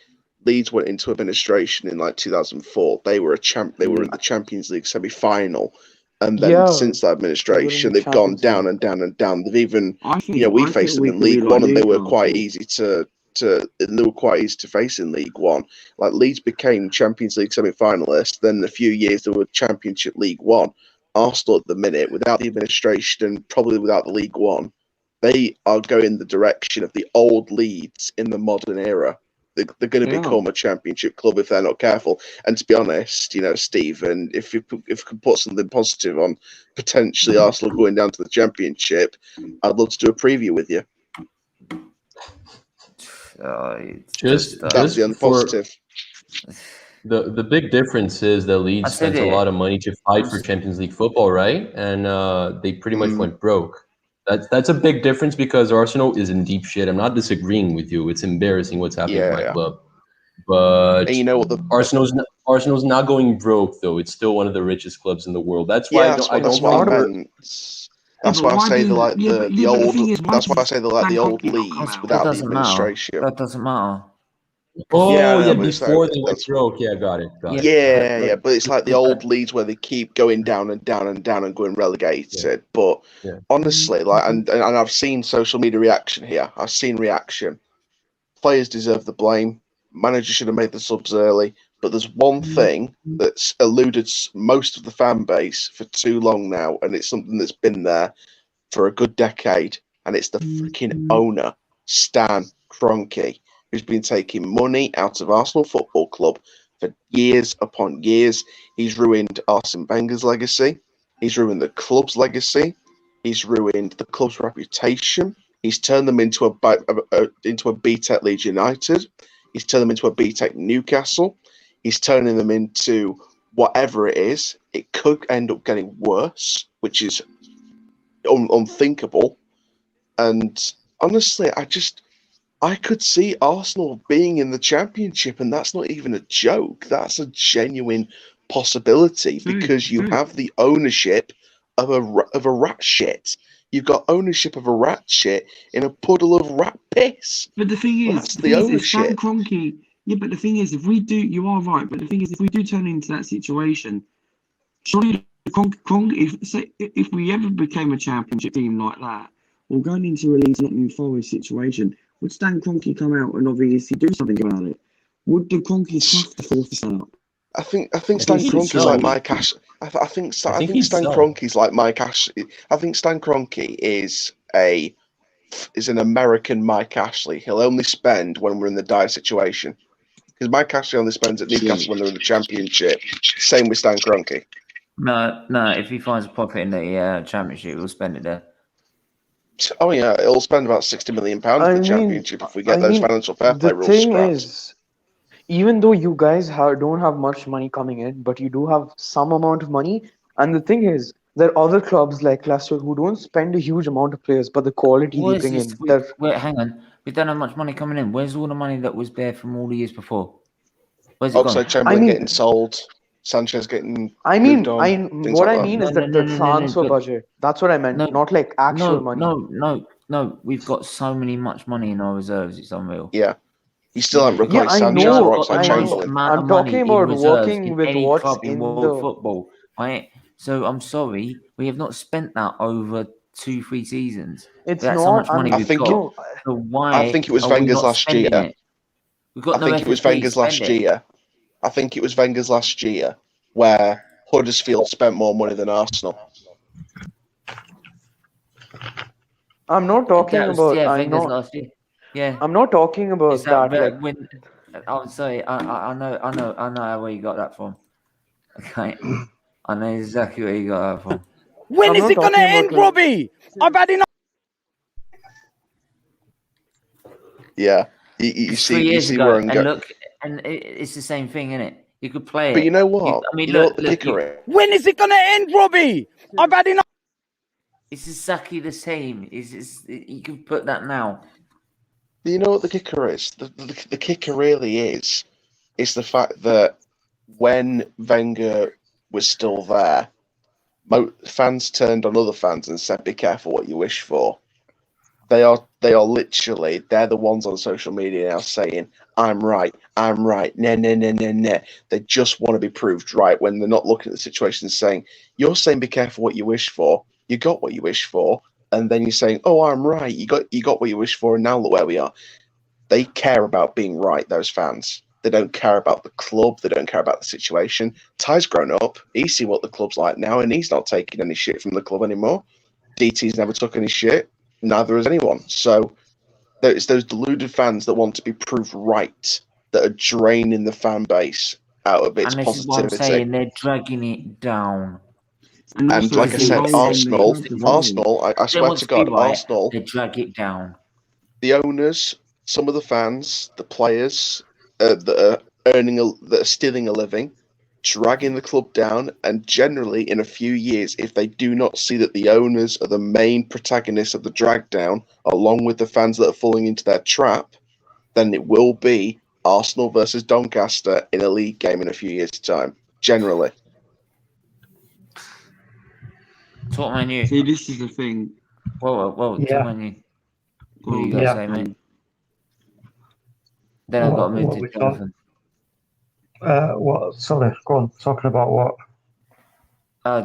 Leeds went into administration in like 2004. They were They were in the Champions League semi-final, and then Yeah, since that they were in administration, the they've gone Champions down League. and down and down. They've even, I think we faced them we in could be League like One, and they were quite Newcastle. easy they were quite easy to face in League One. Like Leeds became Champions League semi-finalists. Then in a few years they were Championship League One. Arsenal at the minute, without the administration and probably without the League One, they are going the direction of the old Leeds in the modern era. They're going to They are. become a championship club if they're not careful. And to be honest, Steve, and if you can put something positive on potentially Arsenal going down to the championship, I'd love to do a preview with you. it's Just That's the end for positive. the big difference is that Leeds said spent a it. lot of money to fight for Champions League football, right? And they pretty much went broke. That's a big difference because Arsenal is in deep shit. I'm not disagreeing with you. It's embarrassing what's happening to my club. But And you know what Arsenal's not going broke though. It's still one of the richest clubs in the world. That's why that's why I meant. That's but why I why say do they you- like yeah, but- the yeah, but the old. thing is, why That's why I does say they like the Stan old Kroenke not come Leeds out? without That the doesn't matter. administration. That doesn't matter. Oh Yeah, yeah, but it's before like- they went that's- broke. Yeah, got it. Yeah, but it's like the old Leeds where they keep going down and down and down and going relegated. But honestly, and I've seen social media reaction here. I've seen reaction. Players deserve the blame. Manager should have made the subs early. But there's one thing that's eluded most of the fan base for too long now, and it's something that's been there for a good decade, and it's the freaking owner, Stan Kroenke, who's been taking money out of Arsenal Football Club for years upon years. He's ruined Arsene Wenger's legacy. He's ruined the club's legacy. He's ruined the club's reputation. He's turned them into a BTEC Leeds United. He's turned them into a BTEC Newcastle. He's turning them into whatever it is. It could end up getting worse, which is unthinkable. And honestly, I could see Arsenal being in the championship, and that's not even a joke. That's a genuine possibility because you have the ownership of a rat shit. You've got ownership of a rat shit in a puddle of rat piss. But the thing is, That's the ownership. Stan Kroenke. Yeah, but the thing is, if we do, you are right. But the thing is, if we do turn into that situation, surely if we ever became a championship team like that, or going into a Leeds Nottingham Forest situation, would Stan Kroenke come out and obviously do something about it? Would the Kroenkes have to force this out? I think Stan Kroenke's like Mike Ashley. I think Stan Kroenke's like Mike Ashley. I think Stan Kroenke is an American Mike Ashley. He'll only spend when we're in the dire situation. Because Mike Ashley only spends at Newcastle when they're in the championship. Same with Stan Kroenke. No. If he finds a profit in the championship, he'll spend it there. Oh yeah, he'll spend about £60 million in the championship if we get those financial fair play rules The thing scrapped. is, even though you guys don't have much money coming in, but you do have some amount of money. And the thing is, there are other clubs like Leicester who don't spend a huge amount of players, but the quality they bring in. Wait, hang on. We don't have much money coming in. Where's all the money that was there from all the years before? Where's it gone? Oxlade-Chamberlain getting sold. Sanchez getting I mean, moved on, things what like I that. mean is No, that no, the no, no, no, transfer but budget. That's what I meant, no, not like actual no, money. no. We've got so much money in our reserves. It's unreal. Yeah. You still haven't Yeah, replaced I Sanchez we have or know, got the Oxlade I most know. Chamberlain. amount of I'm money talking in about reserves working in with any what's club in in world the. football, right? So I'm sorry, we have not spent that over 2-3 seasons. It's That's how not. much money I we've think got. No. So I why think it was are we Wenger's not last spending year. it? We've got I no think it was FFP. Wenger's Spend last it. year. I think it was Wenger's last year where Huddersfield spent more money than Arsenal. I'm not talking That was about. I'm Wenger's not. last year. Yeah, I'm not talking is about that that. Like, when? I'm sorry. I know where you got that from. Okay, I know exactly where you got that from. When I'm is not it gonna talking about end, like. Robbie? I've had enough. Yeah. You It's see 3 you years see ago, where I'm and going. look, and it's the same thing, isn't it? You could play But it. you know what? I mean, You know what look, the kicker is? When is it gonna end, Robbie? I've had enough. it's exactly the same. You can put that now. But you know what the kicker is? The kicker really is the fact that when Wenger was still there, fans turned on other fans and said, "Be careful what you wish for." They are literally, they're the ones on social media now saying, I'm right, nah. They just want to be proved right when they're not looking at the situation and saying, you're saying be careful what you wish for, you got what you wish for, and then you're saying, oh, I'm right, you got what you wish for, and now look where we are. They care about being right, those fans. They don't care about the club, they don't care about the situation. Ty's grown up, he's seen what the club's like now, and he's not taking any shit from the club anymore. DT's never took any shit. Neither has anyone. So it's those deluded fans that want to be proved right that are draining the fan base out of its And this is what I'm positivity. saying. They're dragging it down. And also like I it's said, involving the club as well. Arsenal, I They swear want to to be God, right. Arsenal, They drag it down. the owners, some of the fans, the players that are stealing a living, dragging the club down, and generally in a few years, if they do not see that the owners are the main protagonists of the drag down, along with the fans that are falling into their trap, then it will be Arsenal versus Doncaster in a league game in a few years' time. Generally. Talk Man U. See, this is the thing. Well, Yeah. Talk Man U. What do you got to Yeah. say, mate? Then I've got to move What to we Jonathan. What? Sorry, go on. Talking about what?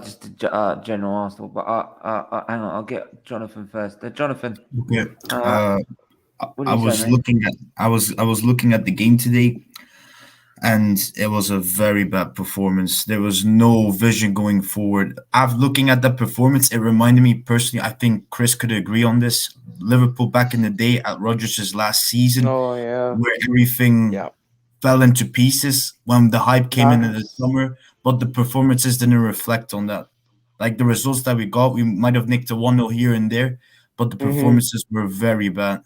Just general Arsenal, but hang on, I'll get Jonathan first. Jonathan, Okay. what do I you was say, mate? looking at the game today, and it was a very bad performance. There was no vision going forward. After looking at that performance, it reminded me personally. I think Chris could agree on this. Liverpool back in the day at Rodgers' last season, Oh yeah. where everything Yeah. fell into pieces when the hype came in the That's- summer, but the performances didn't reflect on that. Like the results that we got, we might have nicked a 1-0 here and there, but the performances were very bad.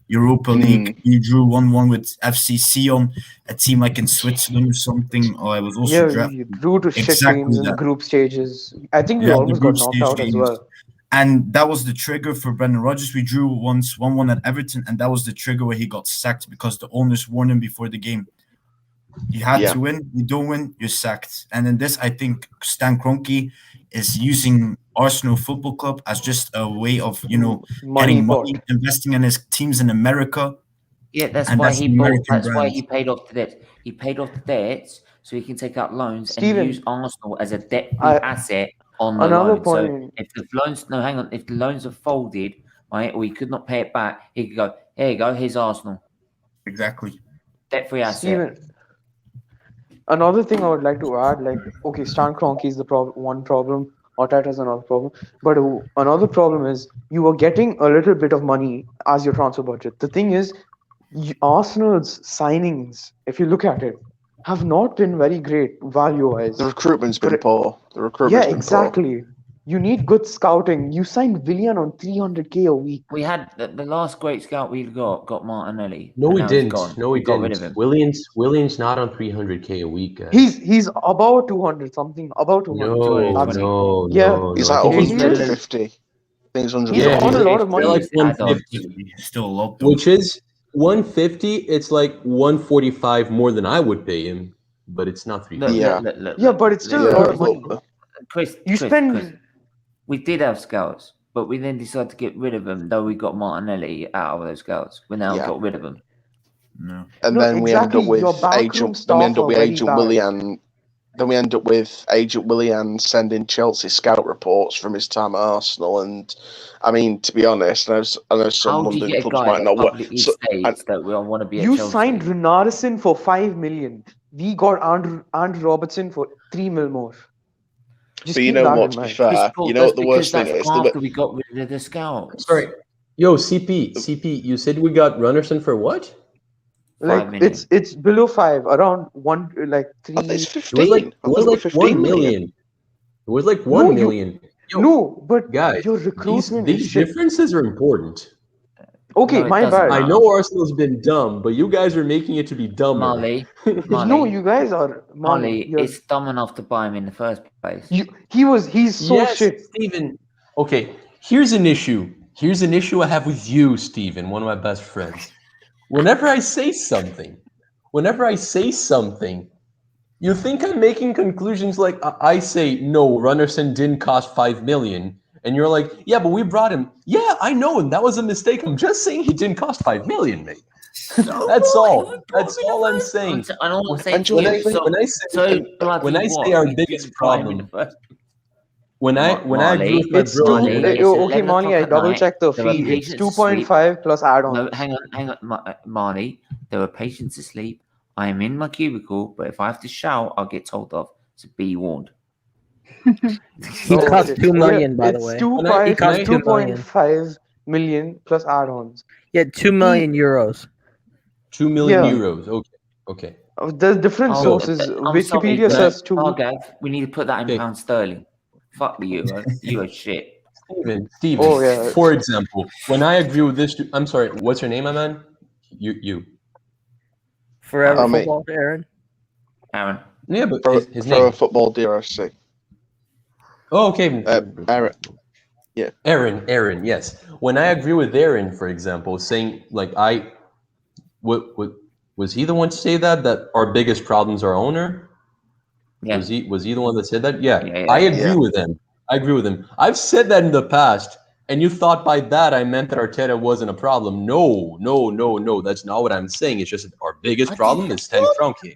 Europa League, we drew 1-1 with FC Sion, a team like in Switzerland or something. Oh, I was also Yeah, drafted. we drew to shit Exactly teams in that. group stages. I think we Yeah, the almost got group knocked stage out as games. well. And that was the trigger for Brendan Rodgers. We drew once 1-1 at Everton, and that was the trigger where he got sacked because the owners warned him before the game. You had Yeah. to win. You don't win, you're sacked. And in this, I think Stan Kroenke is using Arsenal Football Club as just a way of, Money getting pot. money, investing in his teams in America. Yeah, that's And why that's he the bought. American That's why brand. he paid off the debt. He paid off the debts so he can take out loans Steven, and use Arsenal as a debt-free I- asset on the Another loan. So point. if the loans, no, hang on, if the loans are folded, right, or he could not pay it back, he could go, here you go, here's Arsenal, Exactly. debt-free asset. Steven, another thing I would like to add, like, okay, Stan Kroenke is the one problem, Arteta is another problem, but another problem is you are getting a little bit of money as your transfer budget. The thing is, Arsenal's signings, if you look at it, have not been very great value-wise. The recruitment's been But- poor. The Yeah, recruitment's been poor. exactly. You need good scouting. You signed Willian on 300k a week. We had the last great scout we got Martinelli. No, and we now he's didn't. gone. No, we got rid didn't. of him. Williams not on 300k a week. Guys. He's about 200 something. About 200. no, That's- no, Yeah. no. He's no. like I think he's 150. I think it's 150. He's on a lot of money. like It's add-ons. 150, Still a lot, though. which is 150. It's like 145 more than I would pay him. but it's not 3 Look, million. look, Yeah, but it's still a lot of money. Chris, You Chris, spend. we did have scouts, but we then decided to get rid of them. Though we got Martinelli out of those scouts, we now got rid of them. No. And No, then we end exactly. up with Your backroom Agent. Then we staff end up are with very Agent bad. Willian. Then we end up with Agent Willian sending Chelsea scout reports from his time at Arsenal. And I mean, to be honest, I know some How do you London get a clubs guy might that not want. publicly states that we want to be at You Chelsea? signed Renardson for 5 million. We got Andrew Robertson for 3 mil more. Just But you keep know that what? in To be mind. fair, Paul, you know that's what the because worst thing that's is. after we got rid of the scouts. Sorry. Yo, CP, you said we got Runnerson for what? 5 Like million. it's below 5, around 1, like I think 3. it's It was 15. like I thought it was 1 15 million. It was like 1 million. Yo, No, but guys, your recruitment these is shit. differences are important. Okay, No, it my doesn't bad. I matter. know Arsenal's been dumb, but you guys are making it to be dumber. Marley, No, you guys are. Marley, you're- it's dumb enough to buy him in the first place. He's so Yes, shit. Steven. Okay, here's an issue. Here's an issue I have with you, Steven, one of my best friends. Whenever I say something, you think I'm making conclusions like I say, no, Runnerson didn't cost 5 million. And you're like, yeah, but we brought him. Yeah, I know, and that was a mistake. I'm just saying he didn't cost 5 million, mate. That's all. That's all I'm saying. I know what I'm saying. When I say our biggest problem, when I agree with my It's bro, two. Marley, it's Okay, 11 Marley, I o'clock at double night. checked the There are fee. It's patients asleep. 2.5 plus add-ons. No, hang on, Marley. There are patients asleep. I am in my cubicle, but if I have to shout, I'll get told off. So be warned. He cost 2 million, by the way. It's He cost 2 million. 2.5 million plus add-ons. Yeah, 2 million euros. 2 million Yeah. euros. Okay. There's different sources. Wikipedia says 2. We need to put that in pounds sterling. Fuck the euro. Euro shit. Steven. Oh, yeah. For example, when I agree with this, I'm sorry. What's your name, my man? You. Forever football, Aaron. Aaron. Yeah, but his Forever name. Football DRC. Oh, okay. Aaron. Yeah. Aaron. Yes. When I agree with Aaron, for example, saying like what was he the one to say that our biggest problem's our owner? Yeah. Was he the one that said that? Yeah. I agree with him. I've said that in the past, and you thought by that I meant that Arteta wasn't a problem. No. That's not what I'm saying. It's just that our biggest problem is Stan Kroenke.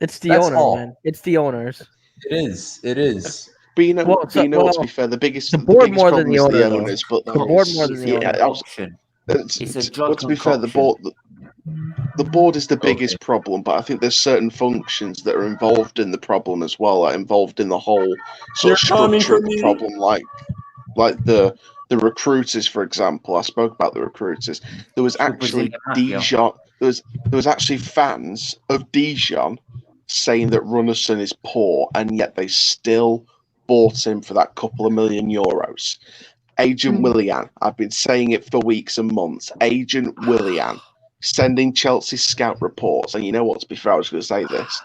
It's the owner, man. It's the owners. It is. But you know, to be fair, the biggest board more problem than the is owner, the though. owners. But The board more than the owner. But to be fair, the board is the biggest problem. But I think there's certain functions that are involved in the problem as well, like involved in the whole sort of structure of the problem, like the recruiters, for example. I spoke about the recruiters. There was actually Dijon. There was actually fans of Dijon saying that Runnerson is poor, and yet they still bought him for that couple of million euros. Agent Willian, I've been saying it for weeks and months. Agent Willian sending Chelsea scout reports, and you know what? To be fair, I was going to say this.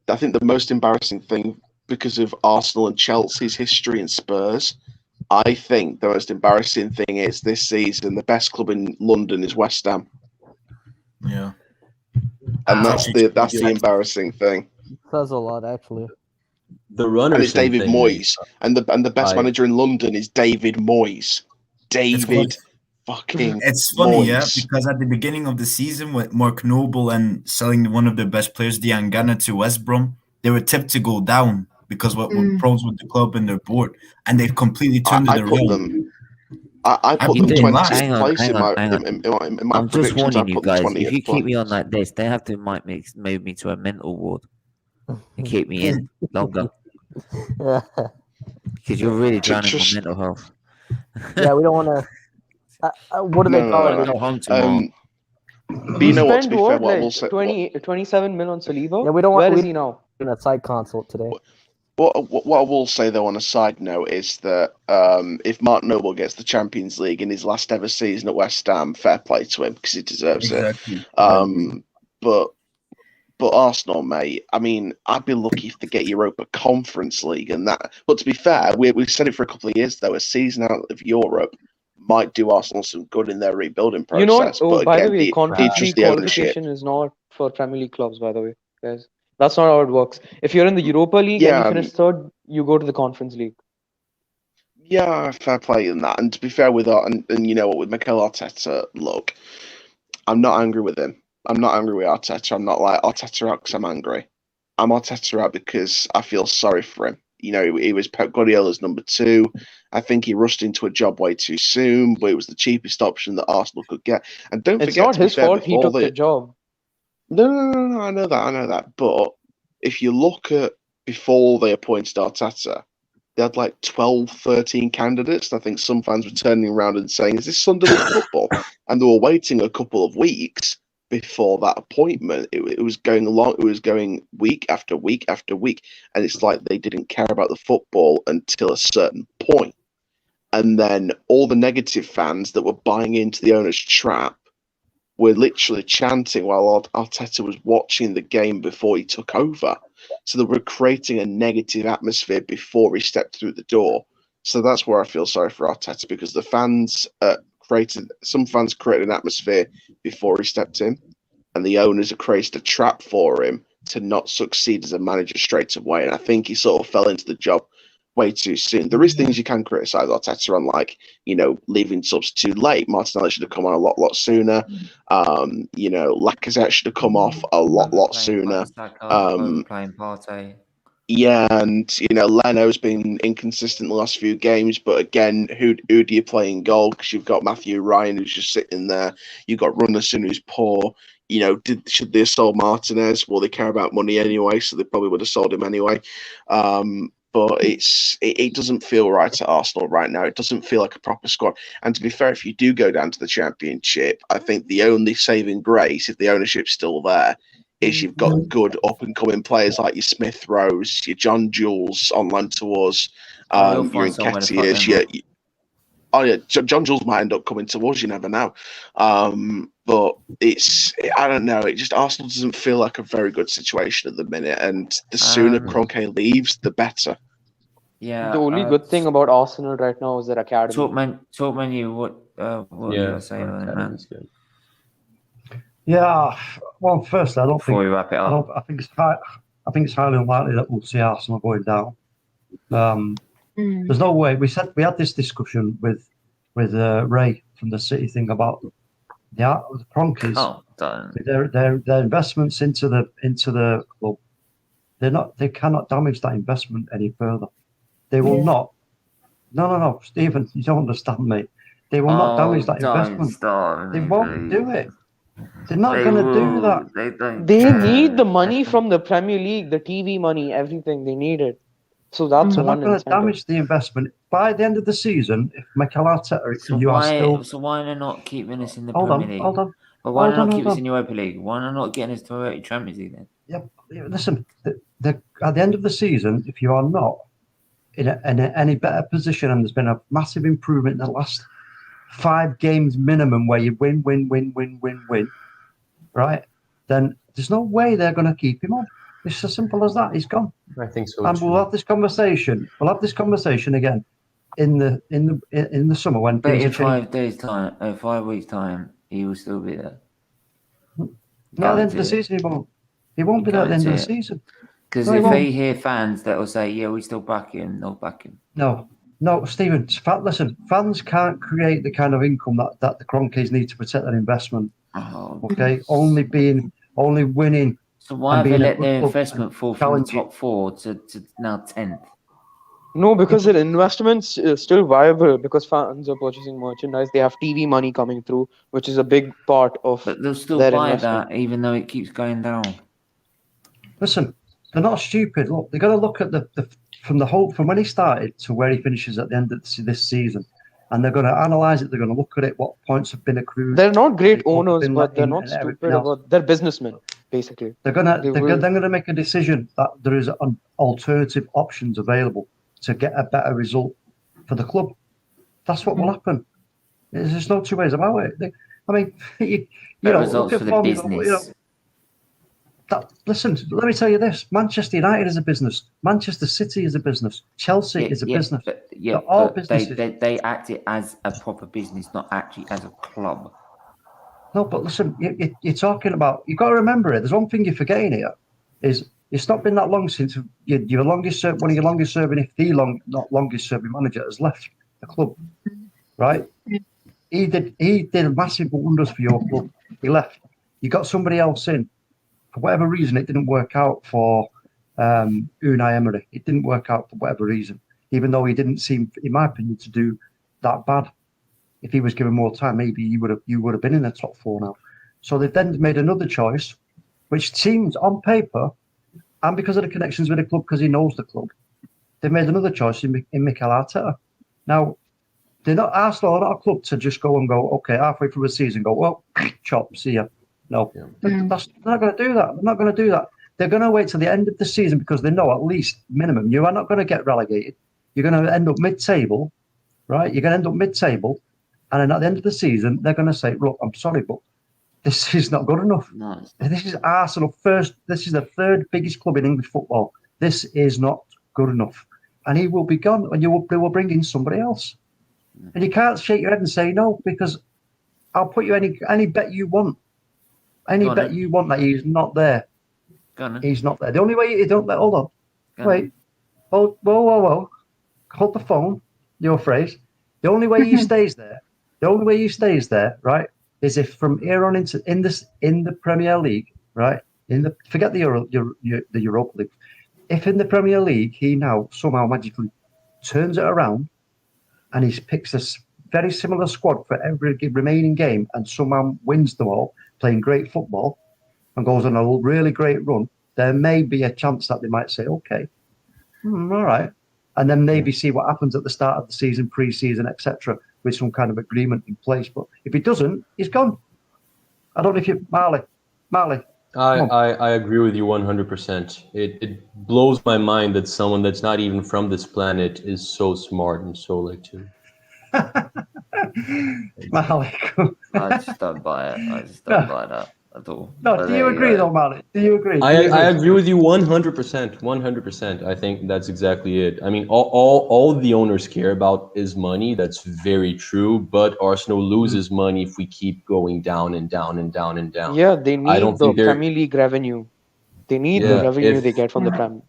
I think the most embarrassing thing, because of Arsenal and Chelsea's history and Spurs, I think the most embarrassing thing is this season the best club in London is West Ham. Yeah. And that's the embarrassing thing. Says a lot, actually. The runner, and it's David Moyes, and the best manager in London is David Moyes. Fucking. It's funny, Moyes. yeah, because at the beginning of the season, with Mark Noble and selling one of their best players, Diangana, to West Brom, they were tipped to go down because what were problems with the club and their board, and they've completely turned it around. I put them 20th place hang on. in my I'm just predictions. warning you guys. If you keep place. me on like this, they have to move me to a mental ward and keep me in longer. Because you're really drowning my mental health. Yeah, we don't want to. What do they call it? Go home tomorrow. But you know what? To be fair, what I will say, 27 mil on Saliba. Yeah, we don't Where want. is he now? In a side consult today. What I will say though, on a side note, is that if Mark Noble gets the Champions League in his last ever season at West Ham, fair play to him because he deserves it. But Arsenal, mate, I mean, I'd be lucky if they get Europa Conference League and that. But to be fair, we've said it for a couple of years though. A season out of Europe might do Arsenal some good in their rebuilding process. You know what? But by again, the way, Conference it's just League the ownership. qualification is not for Premier League clubs, by the way, guys. That's not how it works. If you're in the Europa League and you Yeah, finish third, you go to the Conference League. yeah, fair play in that. And to be fair with that, and you know what, with Mikel Arteta, look, I'm not angry with him. I'm not angry with Arteta. I'm not like Arteta out because I'm angry. I'm Arteta out because I feel sorry for him. You know, he was Pep Guardiola's number 2. I think he rushed into a job way too soon, but it was the cheapest option that Arsenal could get. And don't It's forget, not to be his fair, fault he before took the job. No, I know that. But if you look at before they appointed Arteta, they had like 12, 13 candidates. And I think some fans were turning around and saying, is this Sunderland football? And they were waiting a couple of weeks before that appointment. It was going along, it was going week after week after week. And it's like they didn't care about the football until a certain point. And then all the negative fans that were buying into the owner's trap were literally chanting while Arteta was watching the game before he took over. So they were creating a negative atmosphere before he stepped through the door. So that's where I feel sorry for Arteta, because the fans some fans created an atmosphere before he stepped in, and the owners have created a trap for him to not succeed as a manager straight away. And I think he sort of fell into the job way too soon. There is things you can criticise Arteta on, like, you know, leaving subs too late. Martinelli should have come on a lot sooner. You know, Lacazette should have come off a lot sooner. Playing Partey. Yeah, and you know, Leno's been inconsistent the last few games, but again, who do you play in goal? Because you've got Matthew Ryan who's just sitting there. You've got Runnison who's poor. You know, should they have sold Martinez? Well, they care about money anyway, so they probably would have sold him anyway. But it doesn't feel right at Arsenal right now. It doesn't feel like a proper squad. And to be fair, if you do go down to the Championship, I think the only saving grace, if the ownership's still there, is you've got good up-and-coming players like your Smith Rose, your John Jules on loan to us, your Nketiahs. John Jules might end up coming to us, you never know. But I don't know. It just, Arsenal doesn't feel like a very good situation at the minute. And the sooner Kroenke leaves, the better. Yeah. The only good thing about Arsenal right now is their academy. Talk menu. What you got to say on it, man? Yeah. Well, first, I don't Before think. we wrap it up, I think it's highly unlikely that we'll see Arsenal going down. There's no way. We had this discussion with Ray from the City thing about the Cronkies. Oh, don't. Their investments into the club. They cannot damage that investment any further. They will not. No, Stephen, you don't understand, mate. They will not damage that investment. They won't do it. They're not going to do that. They need the money from the Premier League, the TV money, everything. They need it. So that's They're one not going to incentive. damage the investment. By the end of the season, if Mikel Arteta, So why are they not keeping us in the Premier League? Hold on. But why not keep us in Europa League? Why not getting us to Champions League then? Yeah, listen. At the end of the season, if you are not in any better position, and there's been a massive improvement in the last 5 games minimum, where you win, right? Then there's no way they're going to keep him on. It's as simple as that. He's gone. I think so. And we'll have this conversation. We'll have this conversation again in the summer when. But in 5 days' time, 5 weeks' time, he will still be there. No, at the end of the season, he won't. He won't be there at the end of the season. Because if they hear fans that will say, "Yeah, we still back him," they'll back him. No, Stephen. Listen, fans can't create the kind of income that the Cronkies need to protect their investment. Oh, okay, only winning. So why have they let their investment fall from the top 4 to now 10th? No, because their investment's still viable because fans are purchasing merchandise. They have TV money coming through, which is a big part of. But they'll still their buy investment. that, even though it keeps going down. Listen, they're not stupid. Look, they've got to look at from when he started to where he finishes at the end of this season, and they're going to analyze it. They're going to look at it. What points have been accrued? They're not great owners, but they're not stupid about. They're businessmen, basically. They're going to make a decision that there is alternative options available to get a better result for the club. That's what will happen. There's no 2 ways about it. You know, results look for at the business. Listen, let me tell you this: Manchester United is a business. Manchester City is a business. Chelsea is a business. They're all businesses. They act it as a proper business, not actually as a club. No, but listen, you're talking about. You've got to remember it. There's one thing you're forgetting here: is It's not been that long since your longest one of your longest serving, if the not longest serving manager has left the club, right? He did massive wonders for your club. He left. You got somebody else in. For whatever reason, it didn't work out for Unai Emery. It didn't work out for whatever reason, even though he didn't seem, in my opinion, to do that bad. If he was given more time, maybe you would have been in the top 4 now. So they then made another choice, which seems on paper, and because of the connections with the club, because he knows the club, they made another choice in Mikel Arteta. Now, they're not Arsenal are not a club to just go, okay, halfway through the season, go, well, chop, see ya. No, they're not going to do that. They're not going to do that. They're going to wait till the end of the season because they know at least minimum you are not going to get relegated. You're going to end up mid-table, right? You're going to end up mid-table, and then at the end of the season, they're going to say, look, I'm sorry, but this is not good enough. No. This is Arsenal first. This is the 3rd biggest club in English football. This is not good enough. And he will be gone, and they will bring in somebody else. And you can't shake your head and say no, because I'll put you any bet you want. Any bet you want that he's not there. He's not there. The only way you don't let, hold on. Wait. Whoa. Hold the phone, your phrase. The only way he stays there, right, is if from here on in the Premier League, right, forget the Europa League. If in the Premier League he now somehow magically turns it around and he picks a very similar squad for every remaining game and somehow wins them all, playing great football and goes on a really great run, there may be a chance that they might say, okay, all right. And then maybe see what happens at the start of the season, pre-season, etc., with some kind of agreement in place. But if he doesn't, he's gone. I don't know if you, Marley. I agree with you 100%. It blows my mind that someone that's not even from this planet is so smart and so like too. Marley. I just don't buy it. I just don't buy that at all. No, do you agree though, Marley? Do you agree? I agree with you 100%. 100%. I think that's exactly it. I mean, all the owners care about is money. That's very true. But Arsenal loses money if we keep going down and down and down and down. Yeah, they need the Premier League revenue. They need the revenue they get from the Premier.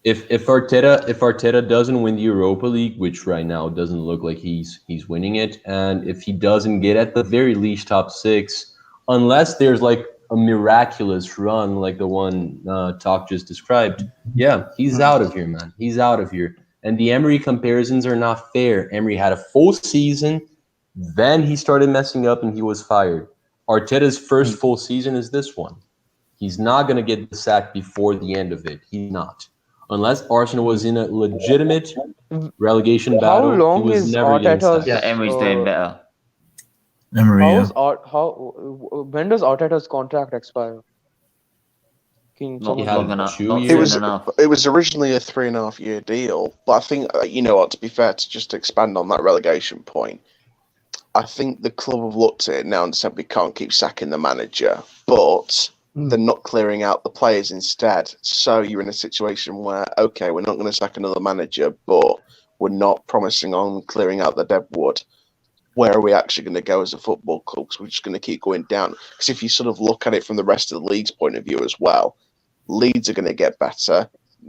If Arteta doesn't win the Europa League, which right now doesn't look like he's winning it, and if he doesn't get at the very least top 6, unless there's like a miraculous run like the one Talk just described, he's out of here, man. He's out of here. And the Emery comparisons are not fair. Emery had a full season, then he started messing up and he was fired. Arteta's first full season is this one. He's not going to get the sack before the end of it. He's not. Unless Arsenal was in a legitimate relegation battle, How long he was is never getting Arteta's? sacked. Emery's doing better. Emery, When does Arteta's contract expire? Not He had long enough. 2 Not years. soon enough. It was originally a 3.5-year deal, but I think you know what. To be fair, to just expand on that relegation point, I think the club have looked at it now and said we can't keep sacking the manager, but they're not clearing out the players instead. So you're in a situation where, okay, we're not going to sack another manager, but we're not promising on clearing out the deadwood. Where are we actually going to go as a football club? Because we're just going to keep going down. Because if you sort of look at it from the rest of the league's point of view as well, Leeds are going to get better.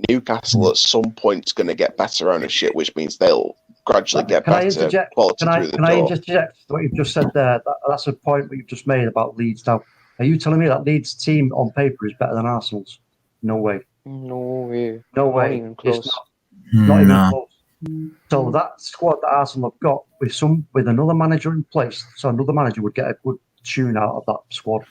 Newcastle at some point is going to get better ownership, which means they'll gradually get better quality through the door. Can I interject what you've just said there? That's a point that you've just made about Leeds. Now, are you telling me that Leeds' team on paper is better than Arsenal's? No way. No way. No way. Not even close. It's not even close. So that squad that Arsenal have got with another manager in place, so another manager would get a good tune out of that squad.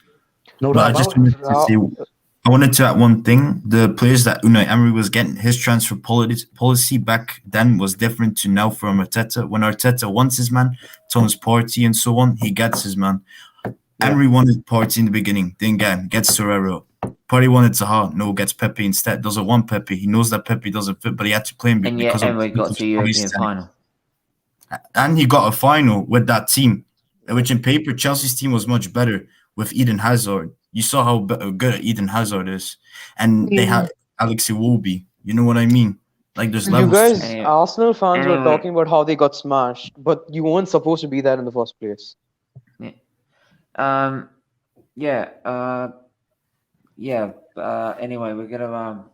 No doubt about it. I wanted to add one thing. The players that Unai Emery was getting, his transfer policy back then was different to now from Arteta. When Arteta wants his man, Thomas Partey and so on, he gets his man. Emery wanted Partey in the beginning, didn't get him, gets Torreira. Partey wanted Zaha, no, gets Pepe instead. Doesn't want Pepe. He knows that Pepe doesn't fit, but he had to play him And because yet Emery got to European final. And he got a final with that team, which in paper, Chelsea's team was much better with Eden Hazard. You saw how good Eden Hazard is. And they had Alex Iwobi. You know what I mean? Like there's levels. You guys, Arsenal fans were talking about how they got smashed, but you weren't supposed to be there in the first place. Anyway, we're gonna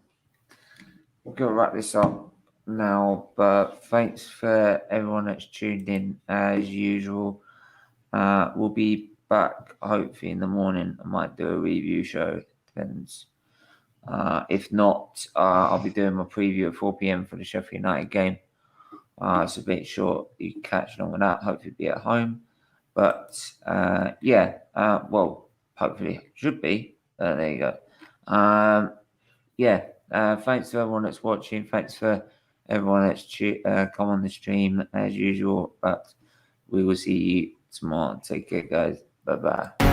we're going to wrap this up now, but thanks for everyone that's tuned in as usual. We'll be back hopefully in the morning. I might do a review show, depends. If not, I'll be doing my preview at 4 p.m. for the Sheffield United game. So make sure you catch along with that. Hopefully be at home. But well, hopefully should be. There you go. Thanks to everyone that's watching. Thanks for everyone that's come on the stream as usual. But we will see you tomorrow. Take care, guys. Bye-bye.